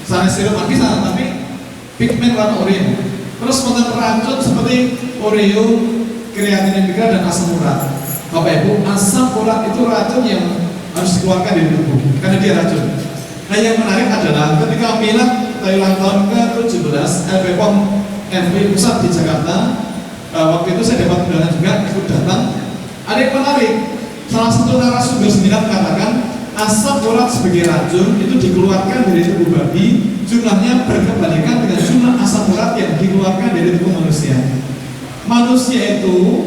sanestyrum bisa, tapi pigmen warna urin. Terus konten racun seperti ureum, kreatinin mikra dan asam urat. Bapak Ibu, asam urat itu racun yang harus dikeluarkan dari tubuh karena dia racun. Nah yang menarik adalah ketika Milad ulang tahun ke-17 LPPOM MUI Pusat di Jakarta, waktu itu saya dapat undangan juga ikut datang. Ada yang menarik, salah satu narasumber seminar mengatakan asam urat sebagai racun itu dikeluarkan dari tubuh babi, jumlahnya berkebalikan dengan jumlah asam urat yang dikeluarkan dari tubuh manusia. Manusia itu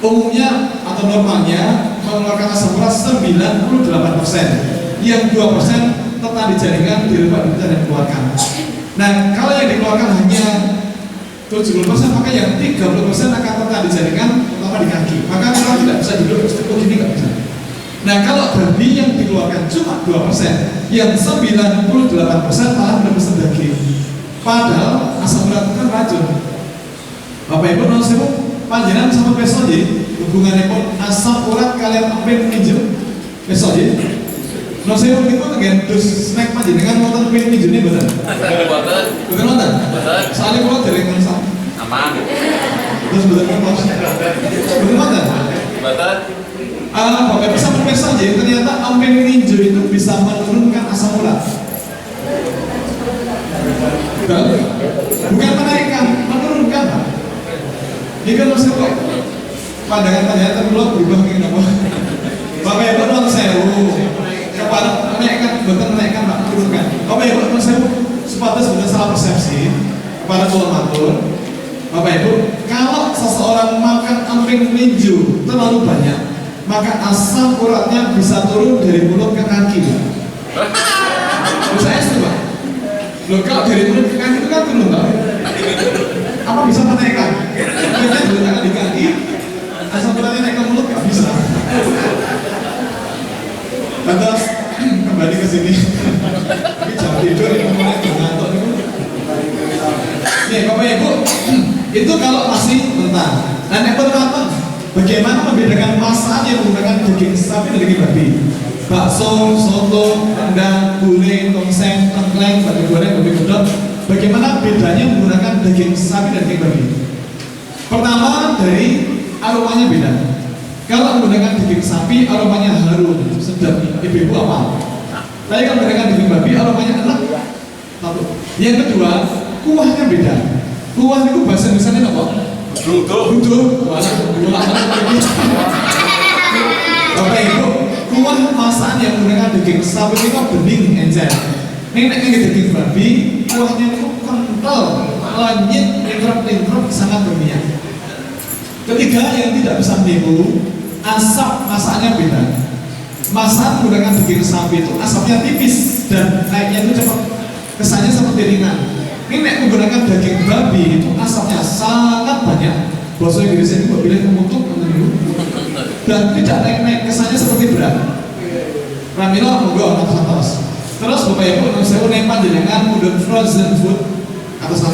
umumnya atau normalnya mengeluarkan asam urat 98%, yang 2% tertahan di jaringan, dilepas dan dikeluarkan. Nah, kalau yang dikeluarkan hanya 70%, maka yang 30% akan tertahan di jaringan, terutama di kaki. Maka orang tidak bisa duduk seperti ini, nggak bisa. Nah, kalau babi yang dikeluarkan cuma 2%, yang 98% malah benar-benar daging. Padahal asam urat itu kan racun. Bapak Ibu non sewu, panjenengan sama besok aja hubungannya pun asam urat kalian ambil minjem besok aja. Non sewu itu kan terus snack panjenengan nonton film minjemnya bener. Bener nonton? Soalnya kalau dari nonton Aman. terus bener kan bener nonton? Betul. Bapak Ibu sama besok aja ternyata ambil minjem itu bisa menurunkan asam urat. Bukan menaikkan, menurunkan. Ini kan harus kok pandangan-pandangan terlalu berubah ini apa? Bapak Ibu non sewu, kepada menaikkan, bukan menaikkan, Pak, turunkan. Bapak Ibu non sewu, sepatutnya sebenarnya salah persepsi kepada ulamatur. Bapak Ibu, kalau seseorang makan emping minju terlalu banyak, maka asam uratnya bisa turun dari mulut ke kaki. Bisa itu, Pak. Loh, kalau dari mulut ke kaki itu kan turun, Pak. Apa bisa menaikkan? Kita diletakkan di kaki, asam uratnya naik ke mulut nggak bisa. Lantas kembali ke sini. Ini jam tidur ini mulai ngantuk nih. Nih Bapak Ibu, itu kalau masih mentah. Dan yang pertama, bagaimana membedakan masakan yang menggunakan daging sapi dan daging babi? Bakso, soto, rendang, gulai, tongseng, tengkleng, babi goreng, babi godok. Bagaimana bedanya menggunakan daging sapi dan daging babi? Pertama, dari aromanya beda. Kalau menggunakan daging sapi, aromanya harum, sedap, ibu-ibu apa? Tapi kalau menggunakan daging babi, aromanya enak. Satu. Yang kedua, kuahnya beda. Kuah itu bahasa Indonesia apa? Duduk. Bapak Ibu, kuah masakan yang menggunakan daging sapi itu bening, encer. Ini daging babi, kuahnya itu kental, lanyit, lingkrop, sangat berminyak. Ketiga, yang tidak bisa menipu, asap masakannya beda. Masak menggunakan daging sapi itu asapnya tipis dan naiknya itu cepat, kesannya seperti ringan. Ini menggunakan daging babi itu asapnya sangat banyak. Bahasa Inggrisnya itu bilang memutuk dan tidak naik-naik, kesannya seperti berat. Ramilo, monggo atas. Terus Bapak Ibu, saya unepan dengan mudun frozen food atas.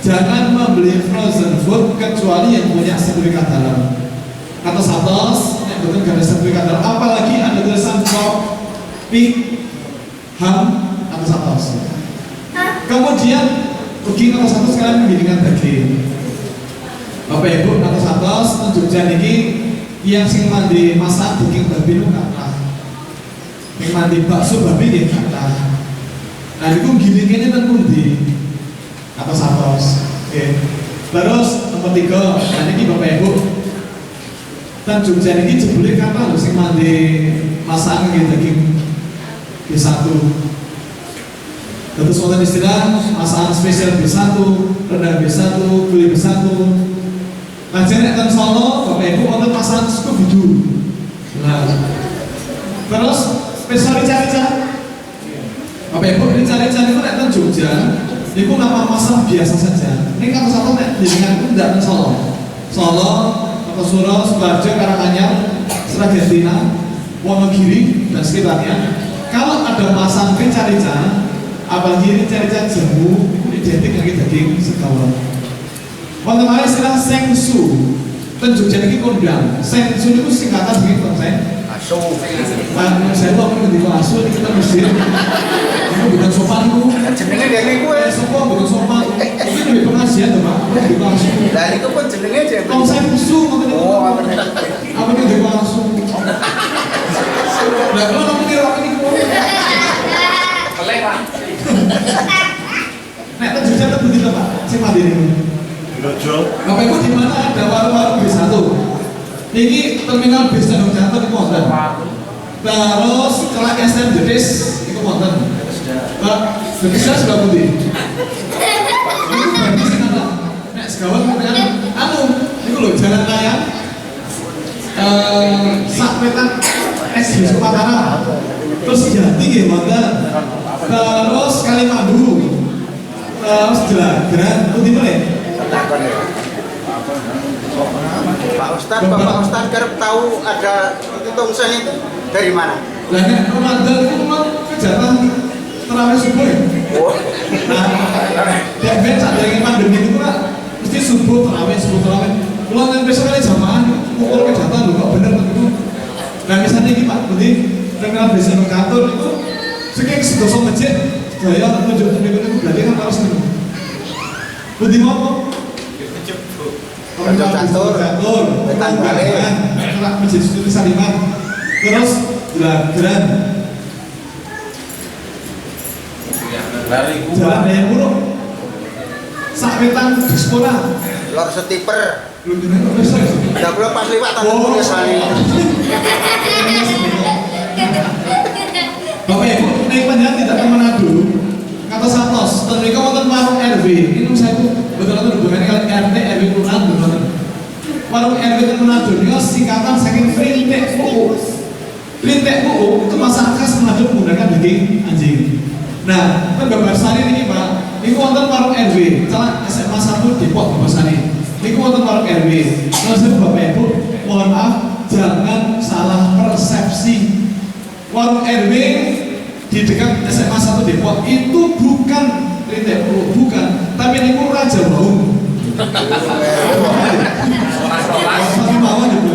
Jangan membeli frozen food kecuali yang punya sertifikat halal. Atas, yang betul gak ada sertifikat halal. Apalagi ada tulisan pork, pig, ham, atas. Kemudian pergi atas sekalian menjadikan daging. Bapak Ibu, atas tunjukkan ini yang sing mandi masak daging babi itu kata. Yang mandi bakso babi dia kata. Nah itu gilingnya kan pundi atas. Oke. Terus nomor 3, nah ini Bapak Ibu tunjukkan ini jebule kata loh sing mandi masak daging B1. Terus wonten istilah masakan spesial B1, rendang B1, gulai B1. Lajeng nek ten Solo, Bapak Ibu wonten masakan Scooby-Doo. Nah. Terus spesial rica-rica. Bapak Ibu rica-rica itu nek ten Jogja, itu nama masakan biasa saja. Ini kan satu nek jenengan itu ndak ten Solo. Solo, Kartosuro, Sukoharjo, Karanganyar, Sragentina, Wonogiri dan sekitarnya. Kalau ada masakan rica-rica, apalagi rica-rica jambu, identik dengan daging segawon. Wonten malih istilah sengsu. Ten Jogja niki kondang. Sengsu itu singkatan dari konsen. Asu. Saya kok ngerti asu iki kita Mesir. Itu bukan sopan itu. Jenenge dene kuwi. Sopan bukan sopan. Ini lebih pengajian tuh Pak. Bukan asu. Lah niku pun jenenge Kalau sengsu ngoten niku. Oh, ngoten. Apa yang dari asu? Lah kalau nang kira ini kok. Pelek Pak. Nek tujuan itu begitu Pak, sing mandiri. Lojo. Bapak Ibu di mana ada warung-warung B1? Ini terminal bis Tanjung Jatuh itu wonten. Terus kelak SM Jetis itu wonten. Pak, Jetisnya sudah putih. Itu bagi sing ana. Nek segawon katanya itu loh jalan layang. Sakwetan SB Sumatera. Terus Jati nggih wonten. Terus Kalimadu. Terus Jelagan, pundi meneh? Pak Ustadz kerap tahu ada tungsen itu dari mana? Lah nek Ramadan itu memang kegiatan terawih subuh ya. Oh. Nah, ya ben sadurunge pandemi itu kan mesti subuh terawih. Kalau yang besok kali jamaah ukur kegiatan lho kok bener itu. Nah misalnya ini Pak Budi terkenal desa kantor itu saking sedoso masjid gaya nunjuk itu berarti kan harus itu. Budi mau Kantor, Wetan Bale, Masjid Suci Saliman, terus Jelagan, Jalan Raya Muruk, Sakwetan di sekolah, Lor Setiper, belum dengar bisa. udah belum pas lewat tangan punya sekali. Bapak Ibu, naik panjang tidak ke Manado, kata Santos, dan mereka wonten warung RW. Ini saya itu betul-betul hubungannya kali RT RW Kelurahan betul. Warung RW Manado ini singkatan saking Frintek UU. Frintek UU itu masakan khas Manado menggunakan daging anjing. Nah, kan gambar sari ini Pak, ini wonten warung RW, salah SMA 1 Depok gambar sari. Ini wonten warung RW. Langsung Bapak Ibu, mohon maaf, jangan salah persepsi. Warung RW di dekat SMA 1 Depok itu bukan Frintek UU, bukan, tapi ini Raja Baung. Tapi mawon ibu.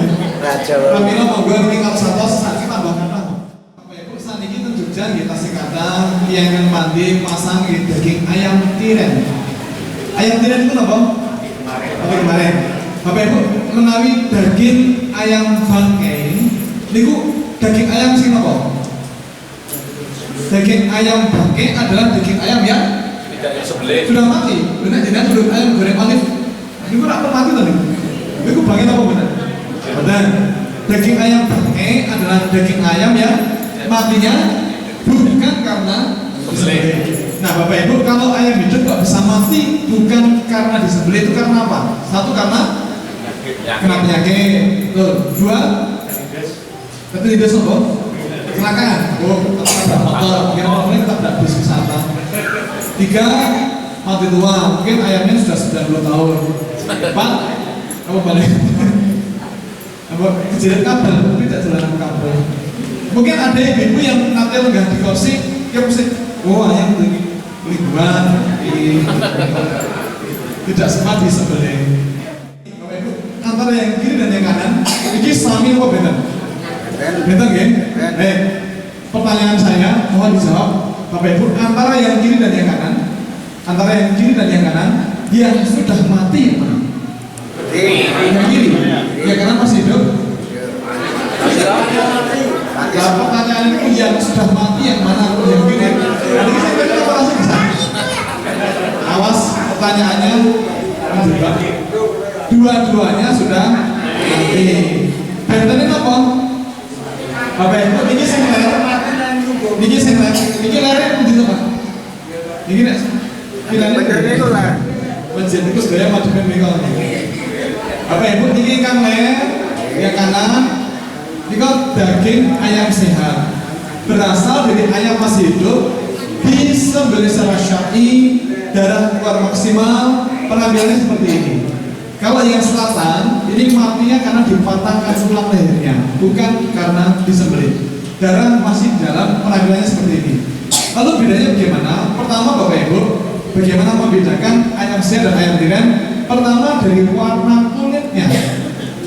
Kami lo mau gue ini kalau satu sakit tambah kata. Bapak Ibu saat ini tunjukkan kita sekatan yang mandi pasang daging ayam tiren. Ayam tiren itu apa? Apa kemarin? Bapak Ibu menawi daging ayam bangkai. Niku daging ayam sing apa? Daging ayam bangkai adalah daging ayam yang Tidak disembelih. sudah mati. Benar jenengan belum ayam goreng olive. Niku ora mati to niku. Niku bangkai apa benar? Benar. Daging ayam bangkai adalah daging ayam yang matinya bukan karena disembelih. Nah Bapak Ibu, kalau ayam hidup kok bisa mati bukan karena disembelih itu karena apa? Satu karena kena penyakit. Tuh. Dua, ketindas apa? Kecelakaan. Oh, tabrak motor. Mungkin tabrak bis wisata. Tiga, mati tua. Mungkin ayamnya sudah 90 tahun. Empat, apa balik? Apa kejadian kabel? Tidak jalan kabel. Mungkin ada ibu yang nanti lenggah di kursi, dia mesti, oh ayam ribuan, tidak sempat disembelih. Bapak Ibu, antara yang kiri dan yang kanan, ini sami apa beda? Beda kan? Pertanyaan saya, mohon dijawab, Bapak Ibu, antara yang kiri dan yang kanan, yang sudah mati yang mana? Yang kiri, yang kanan masih hidup. Nah, pertanyaan itu yang sudah mati yang mana? Yang kiri. Nanti saya berikan operasi bisa. Awas, pertanyaannya menjebak. Dua-duanya sudah mati. Bentennya apa? Bapak Ibu, ini saya leret. Ini leret begitu Pak. Ini nek. Bener itu lah. Penjen itu sedaya madhepen mriko. Bapak Ibu niki kang leret, yang kanan. Ini daging ayam sehat berasal dari ayam masih hidup, disembelih secara syar'i, darah keluar maksimal, pengambilannya seperti ini. Kalau yang selatan, ini matinya karena dipatahkan tulang lehernya, bukan karena disembelih. Darah masih di dalam, pengambilannya seperti ini. Lalu bedanya bagaimana? Pertama Bapak Ibu, bagaimana membedakan ayam sehat dan ayam tiren? Pertama dari warna kulitnya.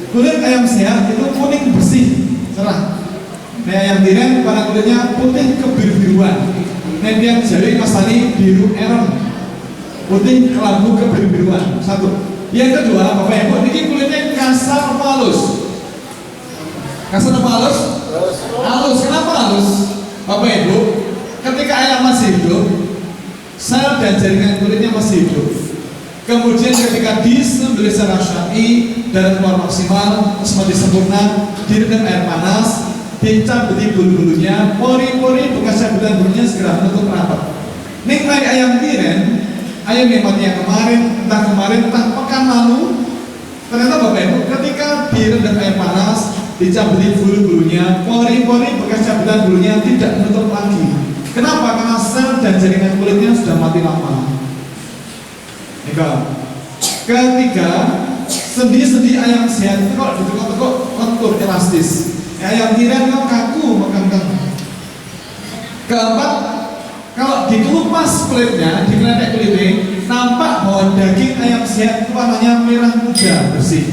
Kulit ayam sehat itu kuning bersih, cerah. Nah ayam tiren warna kulitnya putih kebiru-biruan. Nah yang Jawi Mas Tani biru erem, putih kelabu kebiru-biruan. Satu. Yang kedua, Bapak Ibu, ini kulitnya kasar halus. Kasar halus Halus. Kenapa halus? Bapak Ibu, ketika ayam masih hidup, sel dan jaringan kulitnya masih hidup. Kemudian ketika disembelih secara syar'i dan keluar maksimal, terus mati sempurna, direndam air panas, dicabeti bulu-bulunya, pori-pori bekas cabutan bulunya segera menutup rapat. Nikmati ayam tiren, ayam yang matinya kemarin, entah pekan lalu. Ternyata Bapak Ibu, ketika direndam air panas, dicabeti bulu-bulunya, pori-pori bekas cabutan bulunya tidak menutup lagi. Kenapa? Karena sel dan jaringan kulitnya sudah mati lama. Ketiga, sendi-sendi ayam sehat itu kalau ditekuk-tekuk lentur elastis. Ayam tiren itu kaku megang. Keempat, kalau dikelupas kulitnya, dikeletek kulitnya, nampak bahwa daging ayam sehat itu warnanya merah muda bersih.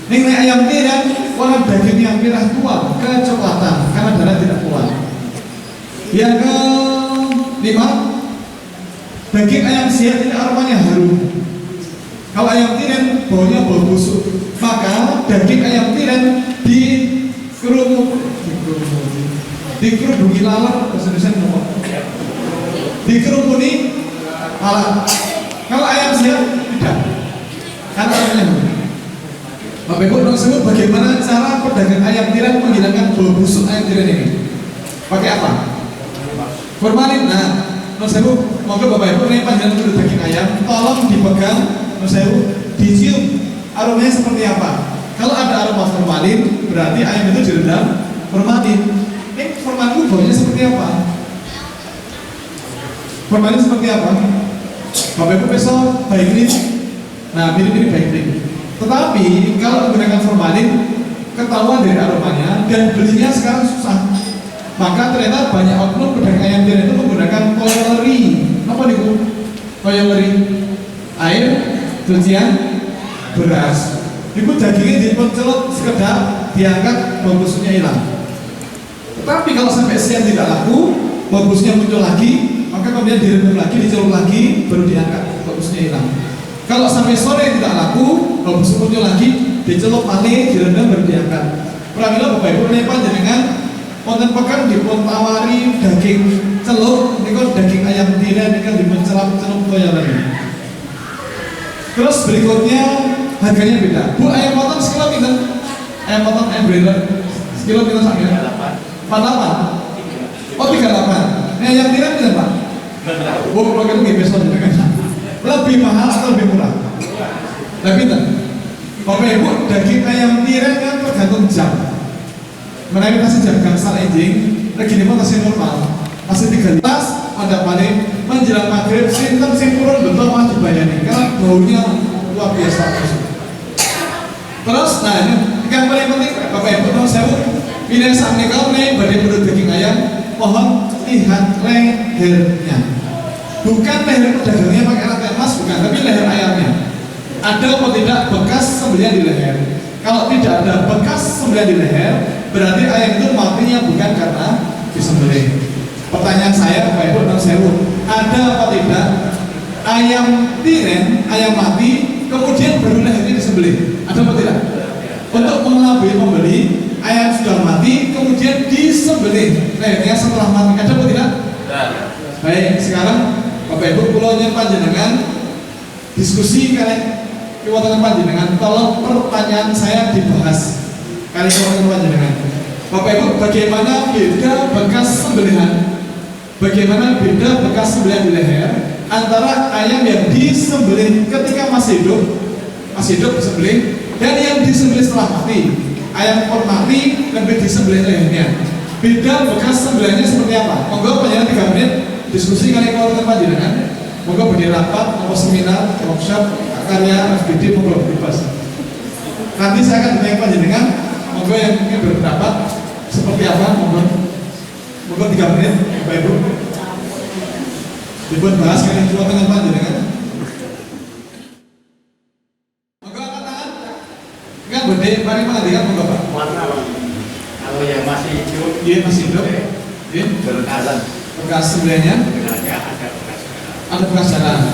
Ini ayam tiren warna dagingnya merah tua kecoklatan karena darah tidak kuat. Yang kelima, daging ayam sehat ini aromanya harum. Kalau ayam tiren baunya bau busuk, maka daging ayam tiren dikerudungi lalat, bahasa Indonesia ngomong, dikerumuni lalat. Kalau ayam sehat tidak, karena aromanya harum. Bapak Ibu dong sebut bagaimana cara pedagang ayam tiren menghilangkan bau busuk ayam tiren ini? Pakai apa? Formalin. Nah, Nusewu, monggo Bapak Ibu nih panjangan dulu daging ayam, tolong dipegang, Nusewu, dicium aromanya seperti apa. Kalau ada aroma formalin, berarti ayam itu direndam formalin. Ini formalin itu baunya seperti apa? Formalin seperti apa? Bapak Ibu besok baik clean. Nah, mirip-mirip baik clean. Tetapi kalau menggunakan formalin, ketahuan dari aromanya dan belinya sekarang susah. Maka ternyata banyak oknum pedagang ayam tiren itu menggunakan koileri. Apa nih Bu? Koileri, air, cucian, beras. Ibu dagingnya dipencelot sekedar, diangkat, bau busuknya hilang. Tetapi kalau sampai siang tidak laku, bau busuknya muncul lagi, maka kemudian direndam lagi, dicelup lagi, baru diangkat, bau busuknya hilang. Kalau sampai sore tidak laku, bau busuk muncul lagi, dicelup malih, direndam, baru diangkat. Pramila Bapak Ibu ini panjenengan konten pekan dipun tawari daging celup, ini kan daging ayam tiren, ini kan dipun celup koileri. Terus berikutnya harganya beda. Bu, ayam potong sekilo pinten? Ayam potong ayam broiler sekilo pinten sakit? 48. Oh 38. Ini ayam tiren pinten Pak? Bu, kalau kita nggak besok juga kan? Lebih mahal atau lebih murah? Lebih pinten? Bapak Ibu, daging ayam tiren kan tergantung jam. Menawi kasih jam gangsal enjing, regine pun masih normal, masih 3 tas, ada paling menjelang maghrib, sinten sing purun betul mah dibayani, karena baunya luar biasa. Terus, nah ini yang paling penting, Bapak Ibu tahu saya pilih saat ini kau nih badai perut daging ayam, mohon lihat lehernya, bukan leher pedagangnya pakai rantai emas, bukan, tapi leher ayamnya. Ada atau tidak bekas sembelihan di leher? Kalau tidak ada bekas sembelihan di leher, berarti ayam itu matinya bukan karena disembelih. Pertanyaan saya, Bapak Ibu dan Sewu, ada apa tidak ayam tiren, ayam mati, kemudian baru lehernya disembelih? Ada apa tidak? Untuk mengelabui pembeli, ayam sudah mati, kemudian disembelih lehernya setelah mati. Ada apa tidak? Baik, sekarang Bapak Ibu pulau panjenengan diskusi kalian kewatangan panjenengan, tolong pertanyaan saya dibahas kali kewatangan panjenengan. Bapak Ibu, bagaimana beda bekas sembelihan? Bagaimana beda bekas sembelihan di leher antara ayam yang disembelih ketika masih hidup disembelih, dan yang disembelih setelah mati? Ayam pun mati lebih disembelih lehernya. Beda bekas sembelihannya seperti apa? Monggo panjenengan 3 menit diskusi kali kewatangan panjenengan. Monggo berdiri rapat, atau seminar, workshop, karya FBD monggo bebas. Nanti saya akan bertanya panjenengan, monggo yang mungkin berpendapat seperti apa, monggo 3 menit, Bapak Ibu. Dibuat bahas kalian cuma dengan panjenengan. Monggo angkat tangan. Kan berde, mari menghentikan monggo Pak. Warna Pak. Kalau yang masih hidup, Iya masih hidup. Iya. berkasan. Bekas sembelihannya ada bekas darah.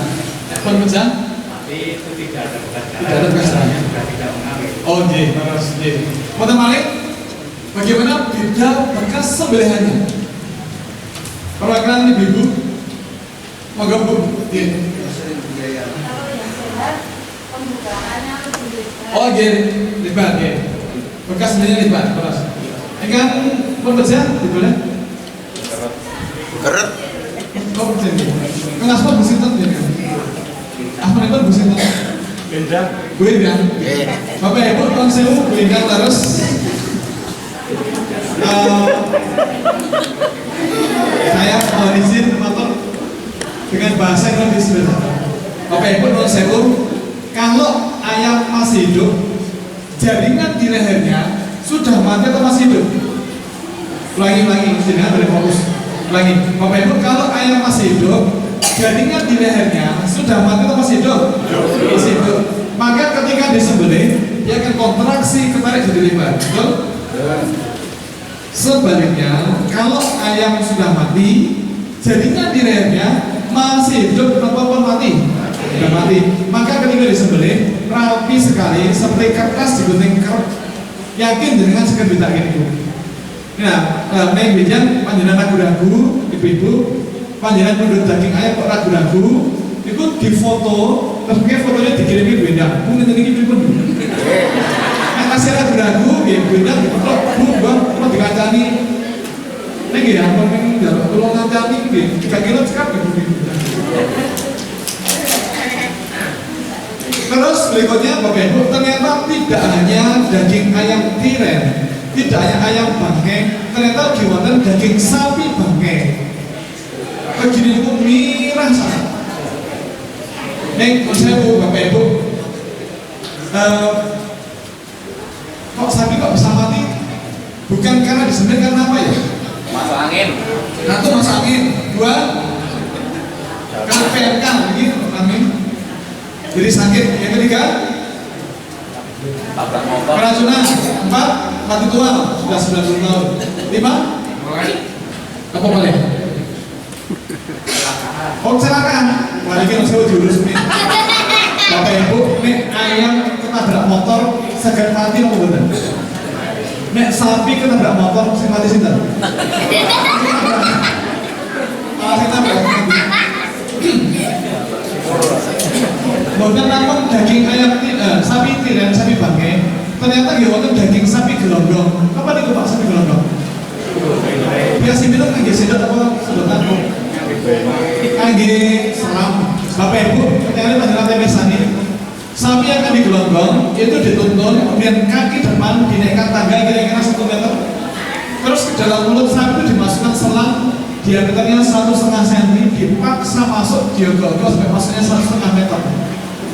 Pemecah? Tapi itu tidak ada bekas Tidak ada bekas darahnya. sudah tidak mengawet. Oh iya, terus iya. Foto Malik? bagaimana beda bekas sembelihannya. Perwakilan ibu-ibu, monggo Bu. Oh, gini, libat, gini. Bekas sembelihannya libat, terus. Ikan pembersih, boleh? Keret. Oh, bersih. Kan asal bersih tuh, ya. Apa itu bersih tuh? Beda. Beda. Bapak Ibu, tahun sewu beda terus. Saya mau izin motor dengan bahasa yang lebih sederhana. Bapak Ibu, tahun sewu, kalau ayam masih hidup, jaringan di lehernya sudah mati atau masih hidup? Ulangi, jangan boleh fokus. Ulangi, Bapak Ibu, kalau ayam masih hidup, jaringan di lehernya sudah mati atau masih hidup? Masih hidup. Maka ketika disembelih, dia akan kontraksi, ketarik jadi lebar. Betul? Sebaliknya, kalau ayam sudah mati, jaringan di lehernya masih hidup ataupun mati? Sudah mati. Maka ketika disembelih, rapi sekali, seperti kertas digunting kertas. Yakin dengan sekedar ini. Nah, neng bijan panjenengan ragu-ragu, ibu-ibu, panjenengan menurut daging ayam kok ragu-ragu, itu difoto, terus fotonya dikirimin beda. Mungkin ini pun. Nah, kasih ragu-ragu, ya beda, difoto, mau dikacani. Neng ya, apa neng dalam tolong ngacani, 3 kilo sekarang Terus berikutnya Bapak Ibu, ternyata tidak hanya daging ayam tiren, tidak hanya ayam bangkai, ternyata gimana daging sapi bangkai. Begini itu mirah sangat. Nih, saya Bapak Ibu, kok sapi kok bisa mati? Bukan karena disembelih, karena apa ya? Masuk angin. Satu masuk angin, 2 karena PMK, begini angin. Jadi sakit. Yang ketiga, Tabrak motor. keracunan. 4 mati tua, sudah 90 tahun. 5 apa boleh? Oh, kecelakaan. Wah, ini harus diurus nih. Bapak Ibu, nih ayam ketabrak motor segera mati apa bener? Nek sapi ketabrak motor sing mati sinten? Saya tabrak mati. Bukan namun daging ayam sapi tiren, sapi bangkai. Ternyata wonten daging sapi gelondong. Apa niku Pak sapi gelondong? Biasa minum kangge sedot apa sedotan? Kangge selam. Bapak Ibu, ketika panjenengan mesani, sapi yang akan digelondong itu dituntun, kemudian kaki depan dinaikkan tangga kira-kira 1 meter. Terus ke dalam mulut sapi itu dimasukkan selang diameternya 1,5 cm, dipaksa masuk diogol-ogol sampai masuknya 1,5 meter.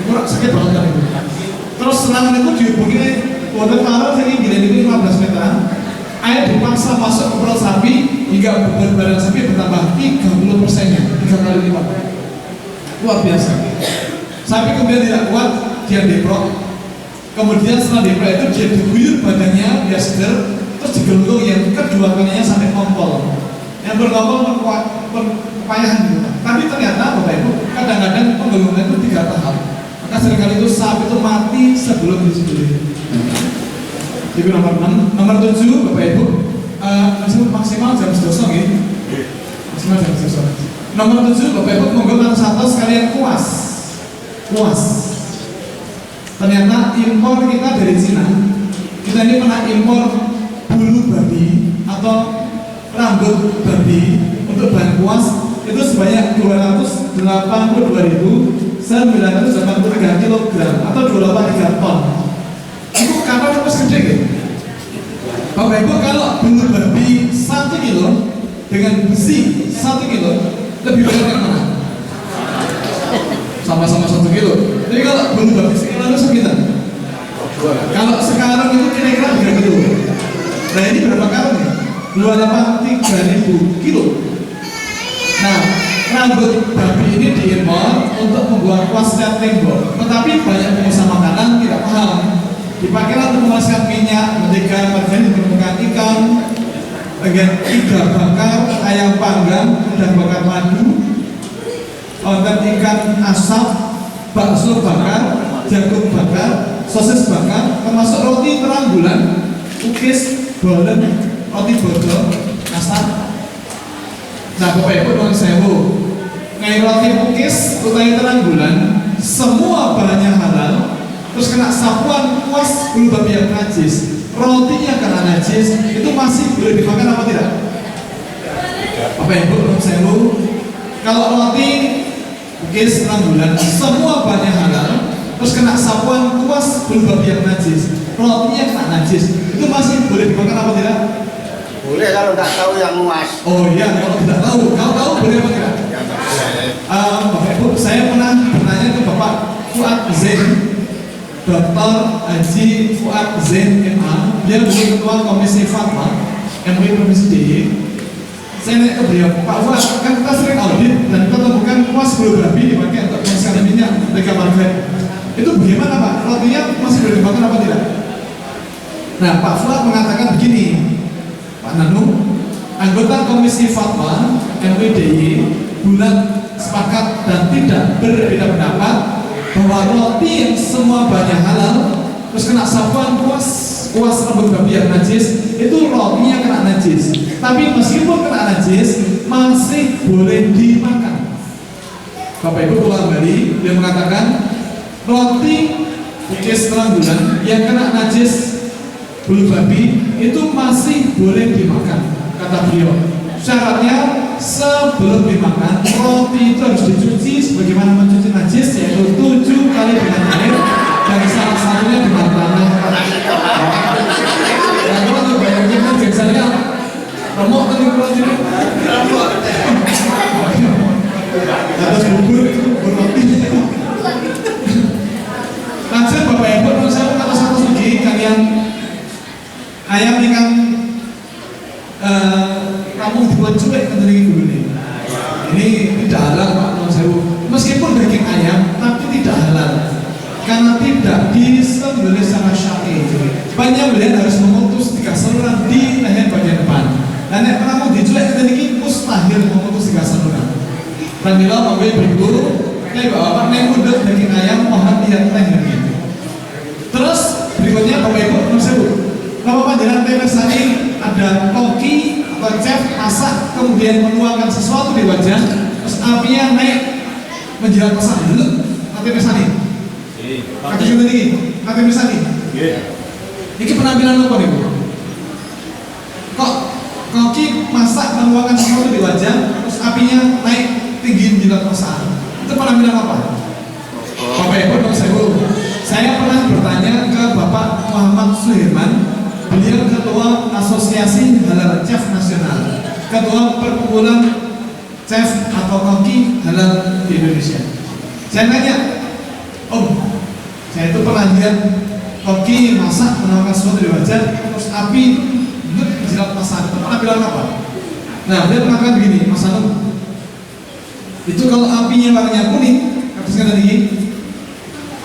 Kurang sakit banget kan itu. Terus selang itu dihubungi water tower yang ini 15 meter. Air dipaksa masuk ke perut sapi hingga beban badan sapi bertambah 30%-nya, 3 kali lipat. Luar biasa. Sapi kemudian tidak kuat, dia deprok. Kemudian setelah deprok itu dia diguyur badannya, dia seger, terus digelung yang kedua kalinya sampai kompol. Yang berkompol perpayahan gitu. Tapi ternyata Bapak Ibu, kadang-kadang penggelungan itu 3 tahap. Maka seringkali itu sapi itu mati sebelum disembelih. Itu nomor 6. Nomor 7 Bapak Ibu, maksimal jam 12 gitu. Maksimal jam 12. Nomor 7 Bapak Ibu, monggo satu sekalian kuas. Ternyata impor kita dari Cina. Kita ini pernah impor bulu babi atau rambut babi untuk bahan kuas itu sebanyak 282.983 kg atau 283 ton. Itu kapal terus gede gitu. Bapak Ibu, kalau bulu babi 1 kilo dengan besi 1 kilo lebih banyak yang mana? Sama-sama 1 kilo. Jadi kalau bulu babi sekilo itu sekitar. Kalau sekarang itu kira-kira 3 kilo. Nah ini berapa karung ya? 283.000 kilo. Nah, rambut babi ini diimpor untuk membuat kuas cat tembok. Tetapi banyak pengusaha makanan tidak paham. Dipakailah untuk memasukkan minyak, mentega, margarin, permukaan ikan, bagian iga bakar, ayam panggang, dan bakar madu, dan ikan asap, bakso bakar, jagung bakar, sosis bakar, termasuk roti terang bulan. kukis, bolen, roti bodol, nastar. Nah, Bapak Ibu nuwun sewu. Ngai roti kukis utawi terang bulan, semua bahannya halal, terus kena sapuan kuas bulu babi yang najis, rotinya kena najis, itu masih boleh dimakan apa tidak? Bapak Ibu nuwun sewu. Kalau roti kukis terang bulan, semua bahannya halal, terus kena sapuan kuas bulu babi yang najis, rotinya kena najis, itu masih boleh dimakan apa tidak? Boleh kalau nggak tahu yang luas. Oh iya, kalau tidak tahu, kalau tahu boleh apa tidak? Bapak Ibu, saya pernah bertanya ke Bapak Fuad Zain, Dr. Haji Fuad Zain MA, dia dulu ketua Komisi Fatwa MUI Provinsi DIY. Saya nanya ke beliau, Pak Fuad, kan kita sering audit dan kita temukan kuas bulu babi dipakai untuk menghasilkan minyak dari kamar grade. Itu bagaimana Pak? Rotinya masih boleh dimakan apa tidak? Nah, Pak Fuad mengatakan begini, Pak Nanu, anggota Komisi Fatwa MUI DIY bulat sepakat dan tidak berbeda pendapat bahwa roti yang semua bahannya halal terus kena sapuan kuas rambut babi yang najis, itu rotinya kena najis, tapi meskipun kena najis masih boleh dimakan. Bapak Ibu pulang Bali, dia mengatakan roti kukis terang bulan yang kena najis bulu babi itu masih boleh dimakan, kata beliau. Syaratnya sebelum dimakan roti itu harus dicuci sebagaimana mencuci najis, yaitu 7 kali dengan air dan salah satunya dengan tanah. Dan kalau bayangin kan biasanya remuk kan roti atas bubur roti. Lanjut Bapak Ibu, saya kata satu lagi kalian ayam ikan kamu dibuat cuek kan dari dulu nih. Ini tidak halal Pak Non Sewu. Meskipun daging ayam, tapi tidak halal karena tidak disembelih secara syar'i. Banyak beliau harus memutus 3 saluran di leher bagian depan. Dan yang kamu dicuek kan ini mustahil memutus 3 saluran. Pramila Bapak Ibu, kayak Bapak neng udah daging ayam mohon lihat lehernya. Terus berikutnya Bapak Ibu Non Sewu. Kalau panjangan tadi ada koki atau chef masak kemudian menuangkan sesuatu di wajah, terus apinya naik menjilat pesan dulu, nanti pesani. Kaki sudah tinggi, nanti pesani. Ini penampilan apa nih Bu? Kok koki masak menuangkan sesuatu di wajah, terus apinya naik tinggi menjilat pesan? Itu penampilan apa? Bapak Ibu, saya pernah bertanya ke Bapak Muhammad Suherman. Beliau ketua Asosiasi Halal Chef Nasional, ketua perkumpulan chef atau koki halal di Indonesia. Saya nanya, saya itu pernah lihat koki masak menawarkan sesuatu di wajah, terus api jilat masak. Itu penampilan apa? Nah, dia mengatakan begini, Mas Anu, itu kalau apinya warnanya kuning, katakan tadi,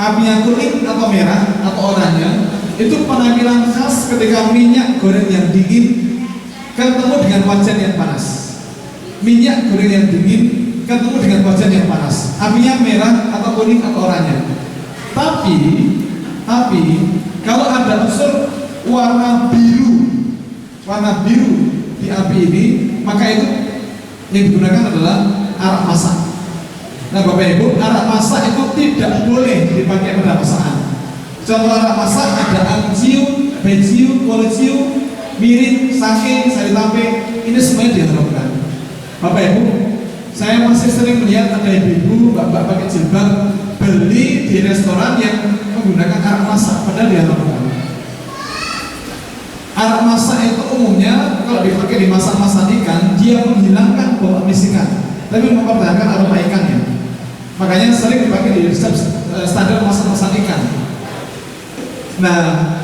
apinya kuning atau merah atau oranye, itu penampilan khas ketika minyak goreng yang dingin ketemu dengan wajan yang panas. Minyak goreng yang dingin ketemu dengan wajan yang panas, apinya merah atau kuning atau oranye. Tapi kalau ada unsur warna biru di api ini, maka itu yang digunakan adalah arak masak. Nah Bapak Ibu, arak masak itu tidak boleh dipakai pada masakan. Contoh arak masak ada angciu, bejiu, koleciu, mirin, sake, sari tampe, ini semuanya diharamkan. Bapak Ibu, saya masih sering melihat ada ibu-ibu, bapak pakai jilbab beli di restoran yang menggunakan arak masak, padahal diharamkan. Arak masak itu umumnya kalau dipakai di masak-masak ikan, dia menghilangkan bau amis ikan, tapi mempertahankan aroma ikannya. Makanya sering dipakai di standar masak-masak ikan. Nah,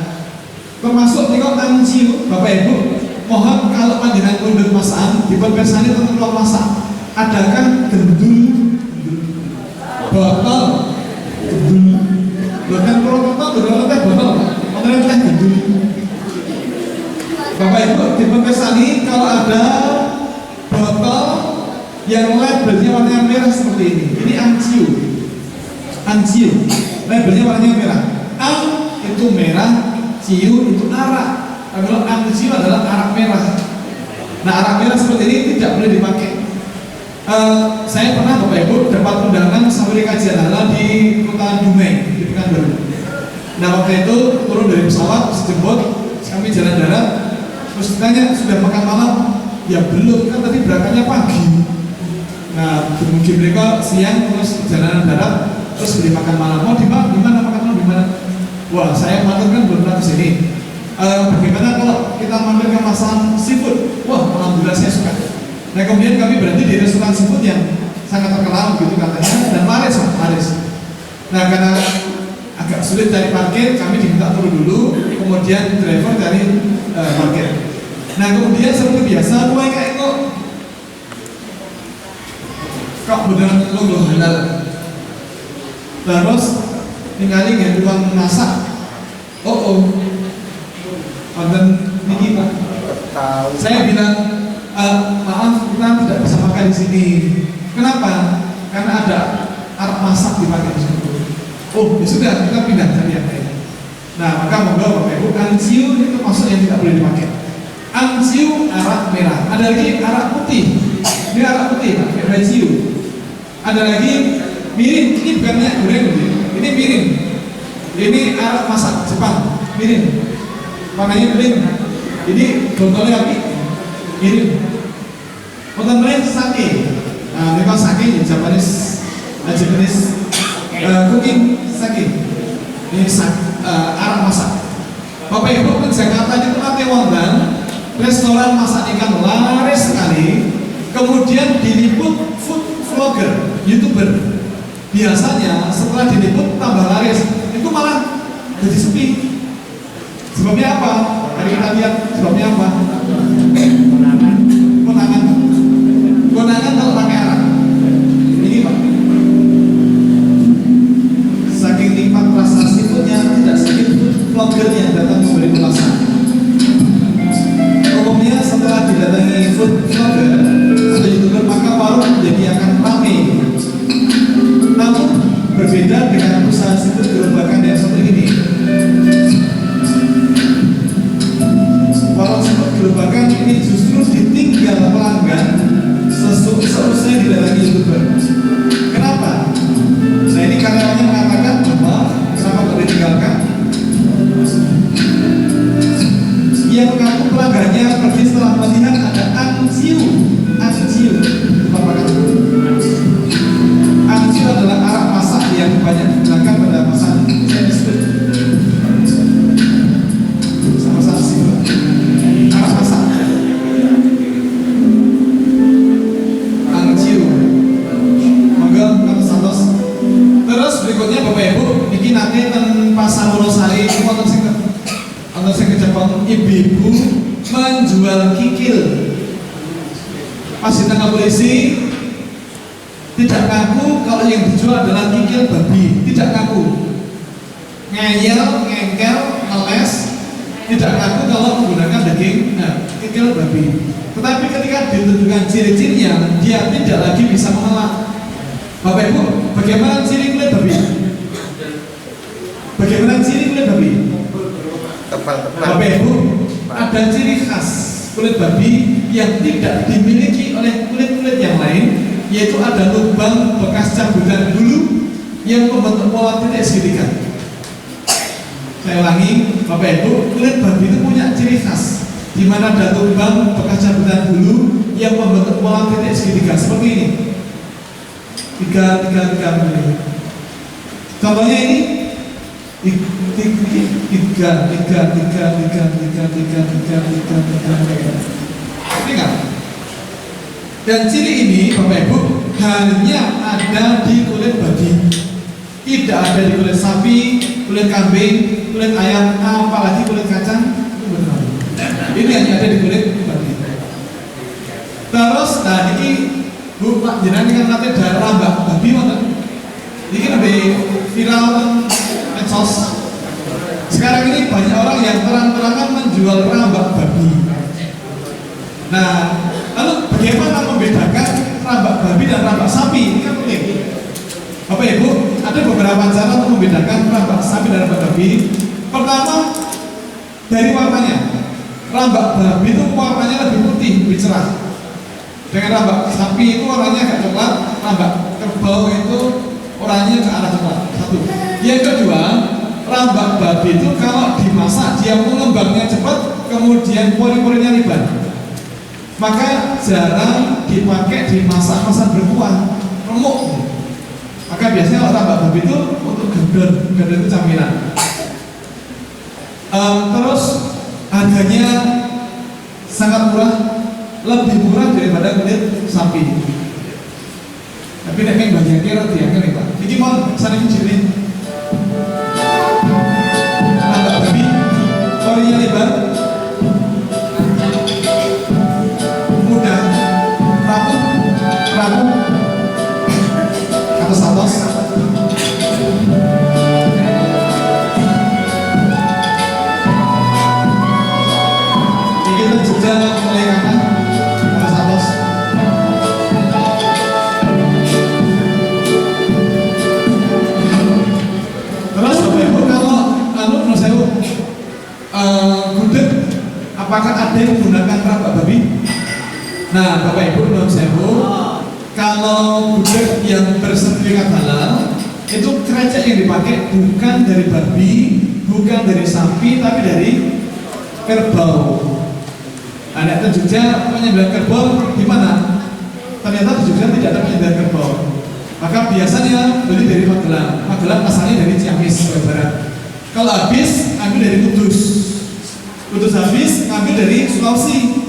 termasuk tinggal angciu, Bapak Ibu, mohon kalau panjenengan kundur masakan di persani tentang ruang masak, adakah gendul, botol, gendul, bukan botol teh botol, botol teh gendul. Bapak Ibu di persani kalau ada botol yang labelnya warna merah seperti ini angciu, labelnya warnanya merah. Ang itu merah, ciu itu arak. Kalau anjiu adalah arak merah. Nah, arak merah seperti ini tidak boleh dipakai. Saya pernah Bapak Ibu dapat undangan sampai kajian halal di kota Dumai di Pekanbaru. Nah, waktu itu turun dari pesawat, dijemput, kami jalan darat, terus tanya sudah makan malam? Ya belum, kan tadi berangkatnya pagi. Nah, mungkin mereka siang terus perjalanan darat, terus beli makan malam. Mau di mana makan malam di mana? Wah, saya makan kan belum pernah kesini. Bagaimana kalau kita mampir ke masakan seafood? Wah, alhamdulillah saya suka. Nah, kemudian kami berhenti di restoran seafood yang sangat terkenal gitu katanya dan laris. Nah, karena agak sulit cari parkir, kami diminta turun dulu, kemudian driver cari parkir. Nah, kemudian seperti biasa, mulai kayak kok beneran lo halal. Terus tinggalin ya uang masak. Konten niki Pak. Saya bilang maaf kita tidak bisa makan di sini. Kenapa? Karena ada arak masak dipakai di situ. Oh, ya sudah kita pindah dari yang lain. Nah, maka monggo Bapak Ibu, anjiu itu masuk yang tidak boleh dipakai. Anjiu arak merah. Ada lagi arak putih. Ini arak putih, Pak. Anjiu. Ada lagi mirin. Ini bukan minyak goreng, ini mirin. Ini arak masak Jepang, mirin. Makanya mirin. Ini botolnya api, mirin. Botol lain sake. Nah, ini kalau sake Japanese cooking sake. Ini arak masak. Bapak Ibu ke Jakarta itu nanti wonten restoran masak ikan laris sekali. Kemudian diliput food vlogger, YouTuber. Biasanya setelah diliput tambah laris, itu malah jadi sepi. Sebabnya apa? Mari kita lihat sebabnya apa. Konangan kalau pakai arak. Ini Pak. Saking nikmat rasa seafoodnya, tidak sedikit vlogger yang datang memberi ulasan. Umumnya setelah didatangi food vlogger atau YouTuber, maka warung jadi akan ramai. Namun berbeda dengan usaha seafood gerombolan yang seperti ini. Warung seafood gerombolan ini justru ditinggal pelanggan seusai didatangi YouTuber. Kenapa? Nah, ini karyawannya mengatakan bahwa kenapa kok ditinggalkan? Ia mengaku pelanggannya pergi setelah melihat ada anjiu. Anjiu adalah arak masak yang banyak digunakan pada masakan Chinese food. Sama-sama seafood. Arak masak. Anjiu. Monggo Kang Santos. Terus berikutnya Bapak Ibu, iki nanti teng Pasar Wonosari wonten sing Jepang, ibu-ibu menjual kikil. Pas ditangkap polisi, tidak ngaku kalau yang dijual adalah kikil babi, tidak ngaku. Ngeyel, ngengkel, ngeles, tidak ngaku kalau menggunakan daging kikil babi. Tetapi ketika ditunjukkan ciri-cirinya, dia tidak lagi bisa mengelak. Bapak Ibu, bagaimana ciri kulit babi? Bagaimana ciri kulit babi? Bapak Ibu, ada ciri khas kulit babi yang tidak dimiliki oleh kulit-kulit yang lain, yaitu ada lubang bekas cabutan bulu yang membentuk pola titik segitiga. Saya ulangi, Bapak Ibu, kulit babi itu punya ciri khas, di mana ada lubang bekas cabutan bulu yang membentuk pola titik segitiga seperti ini. Tiga. Contohnya ini. Tiga. Dan ciri ini Bapak Ibu hanya ada di kulit babi, tidak ada di kulit sapi, kulit kambing, kulit ayam, apalagi kulit kacang. Ini hanya ada di kulit babi. Terus, nah ini Bu Pak jenengan kan nanti ada rambak babi mana? Ini lebih viral kan medsos. Sekarang ini banyak orang yang terang-terangan menjual rambak babi. Nah, lalu bagaimana membedakan rambak babi dan rambak sapi? Ini kan penting. Bapak Ibu, ada beberapa cara untuk membedakan rambak sapi dan rambak babi. Pertama, dari warnanya. rambak babi itu warnanya lebih putih, lebih cerah. Dengan rambak sapi itu warnanya agak coklat, rambak kerbau itu warnanya ke arah coklat. Satu. Yang kedua, rambak babi itu kalau dimasak dia mengembangnya cepat, kemudian pori-porinya lebar. Maka jarang dipakai di masak-masak berkuah, remuk. Maka biasanya kalau rambak babi itu untuk gendon itu camilan. Terus harganya sangat murah, lebih murah daripada kulit sapi. Tapi nek yang bagian kira dia kan Pak. Iki mau sana kecilin. Rambak babi, porinya lebar, mudah, rapuh, atas. Ini kita juga mulai kanan, atas. Terus Bapak Ibu kalau menurut saya gudeg, apakah ada yang menggunakan rambak babi? Nah, Bapak Ibu menurut saya kalau gudeg yang bersertifikat halal itu krecek yang dipakai bukan dari babi, bukan dari sapi, tapi dari kerbau. Ada di Jogja penyembelihan kerbau di mana? Ternyata di Jogja tidak ada penyembelihan kerbau. Maka biasanya beli dari Magelang. Magelang asalnya dari Ciamis, Jawa Barat. Kalau habis, ambil dari Kudus. Kudus habis, ambil dari Sulawesi.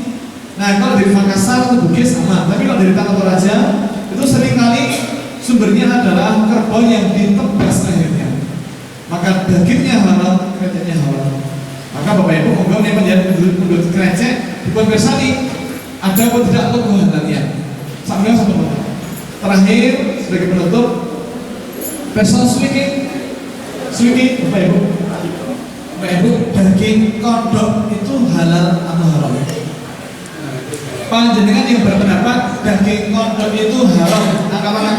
Nah, kalau dari Makassar atau Bugis sama. Tapi kalau dari Tanah Toraja itu seringkali sumbernya adalah kerbau yang ditebas akhirnya. Maka dagingnya halal, kreceknya halal. Maka Bapak Ibu monggo nek menjadi mundut krecek dipun pirsani ada apa tidak logo halalnya. Sampeyan satu. Terakhir sebagai penutup, pesan suiki Bapak Ibu. Bapak Ibu, daging kodok itu halal atau haram? Panjenengan yang berpendapat daging kodok itu haram, angka tangan.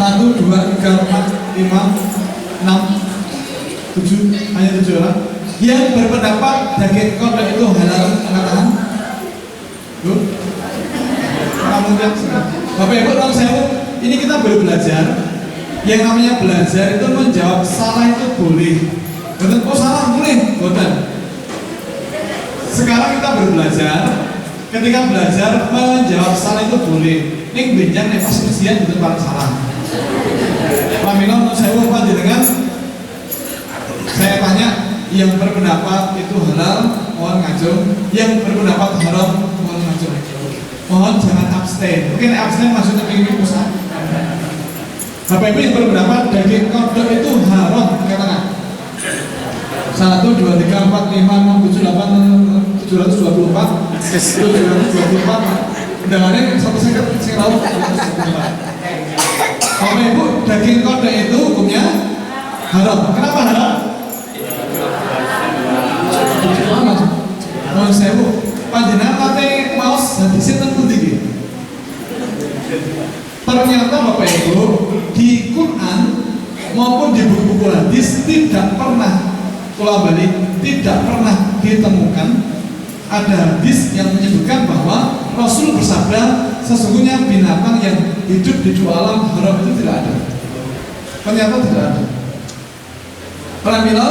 1, 2, 3, 4, 5, 6, 7, hanya 7 orang. Yang berpendapat daging kodok itu halal, angka tangan. Bapak Ibu, tolong saya, ini kita baru belajar. Yang namanya belajar itu menjawab salah itu boleh. Betul, oh salah boleh, betul. Sekarang kita baru belajar. Ketika belajar menjawab salah itu boleh. Ini benjang nih pas ujian itu paling salah. Pamina untuk saya dengan saya tanya yang berpendapat itu halal, mohon ngajung. Yang berpendapat haram, mohon ngajung. Mohon jangan abstain. Mungkin abstain maksudnya ingin pusat. Bapak Ibu yang berpendapat daging kodok itu haram, katakan. 1, 2, 3, 4, 5, 6, 7, 8, 724, 724. Undangannya 1 second, saya tahu. Bapak Ibu, daging kodok itu hukumnya haram. Kenapa haram? Mohon saya Bu, panjenengan pakai maos hadisin tentu tinggi. Ternyata Bapak Ibu di Quran maupun di buku-buku hadis tidak pernah tidak pernah ditemukan ada hadis yang menyebutkan bahwa Rasul bersabda sesungguhnya binatang yang hidup di dua alam haram itu tidak ada. Ternyata tidak ada. Pramila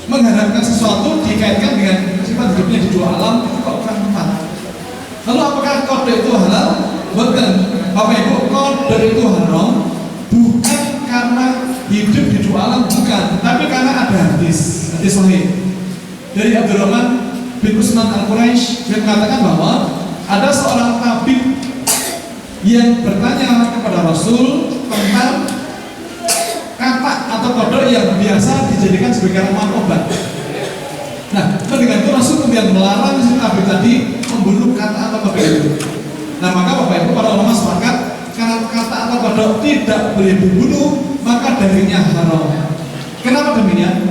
mengharapkan sesuatu dikaitkan dengan sifat hidupnya di dua alam itu kok kurang tepat. Lalu apakah kodok itu halal? Bukan. Bapak Ibu, kodok itu haram bukan karena hidup di dua alam, bukan, tapi karena ada hadis sahih dari Abdurrahman bin Usman Al-Quraisy yang mengatakan bahwa ada seorang tabib yang bertanya kepada Rasul tentang katak atau kodok yang biasa dijadikan sebagai ramuan obat. Nah, dengan itu Rasul kemudian melarang si tabib tadi membunuh katak atau kodok itu. Nah, maka Bapak Ibu para ulama sepakat karena katak atau kodok tidak boleh dibunuh, maka dagingnya haram. Kenapa demikian?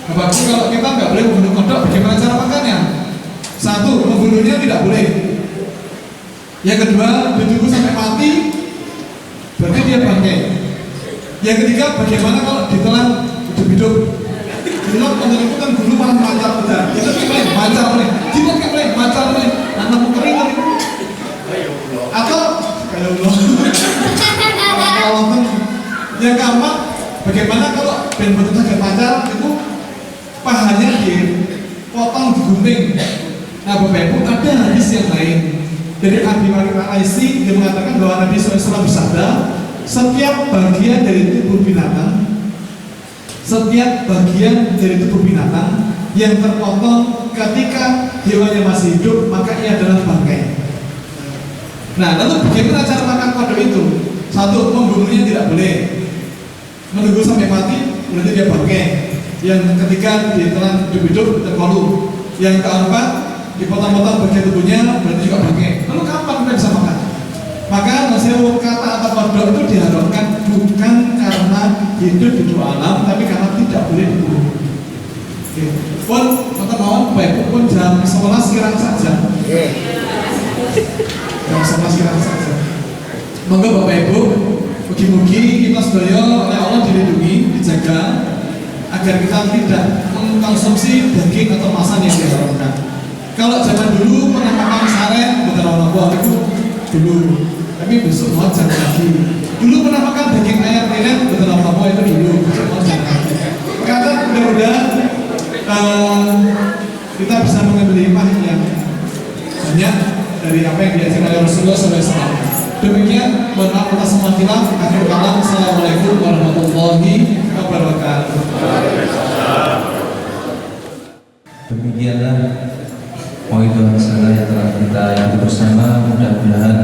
Bapak Ibu, kalau kita nggak boleh membunuh kodok, bagaimana cara makannya? 1, membunuhnya tidak boleh. Yang kedua, ditunggu sampai mati, berarti dia bangkai. Yang ketiga, bagaimana kalau ditelan hidup-hidup? Ditelan, kalau itu kan dulu malah Bagaimana kalau ben betul saja pacaran itu pahanya dipotong, digunting. Nah Bapak Ibu, ada hadis yang lain dari Abi Bakar Al-Aisi yang mengatakan bahwa Nabi SAW bersabda, setiap bagian dari tubuh binatang, setiap bagian dari tubuh binatang yang terpotong ketika hewanya masih hidup, maka ia adalah bangkai. Nah, lalu bagaimana cara makan kodok itu? Satu, membunuhnya tidak boleh, menunggu sampai mati, berarti dia bangkai. Yang ketiga, ditelan hidup-hidup terkolu. Yang keempat, dipotong-potong bagian tubuhnya, berarti juga bangkai. Lalu kapan kita bisa makan? Maka maksudnya kata atau kodok itu diharamkan bukan karena hidup di dua alam, tapi karena tidak boleh dibunuh. Oke. Pun, teman-teman, baik pun jam 11 sekarang saja. Jam 11 sekarang saja. Monggo Bapak Ibu, mugi-mugi kita sedaya oleh Allah dilindungi, dijaga agar kita tidak mengkonsumsi daging atau masan yang diharamkan. Kalau zaman dulu pernah makan saren, bukan orang itu dulu. Tapi besok mau jangan lagi. Dulu pernah makan daging ayam lele, bukan orang itu dulu. Besok mau jangan lagi. Kata mudah-mudahan kita bisa mengambil hikmah yang banyak dari apa yang diajarkan oleh Rasulullah SAW. Demikian, mohon maaf atas semua khilaf. Akhir kalam, assalamualaikum warahmatullahi wabarakatuh. Demikianlah poin-poin salah yang telah kita ikuti bersama. Mudah-mudahan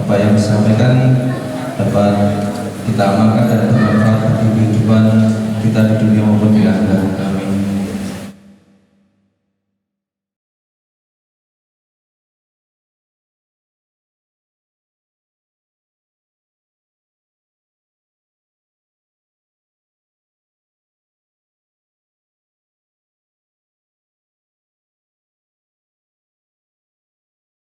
apa yang disampaikan dapat kita amalkan dan bermanfaat bagi kehidupan kita di dunia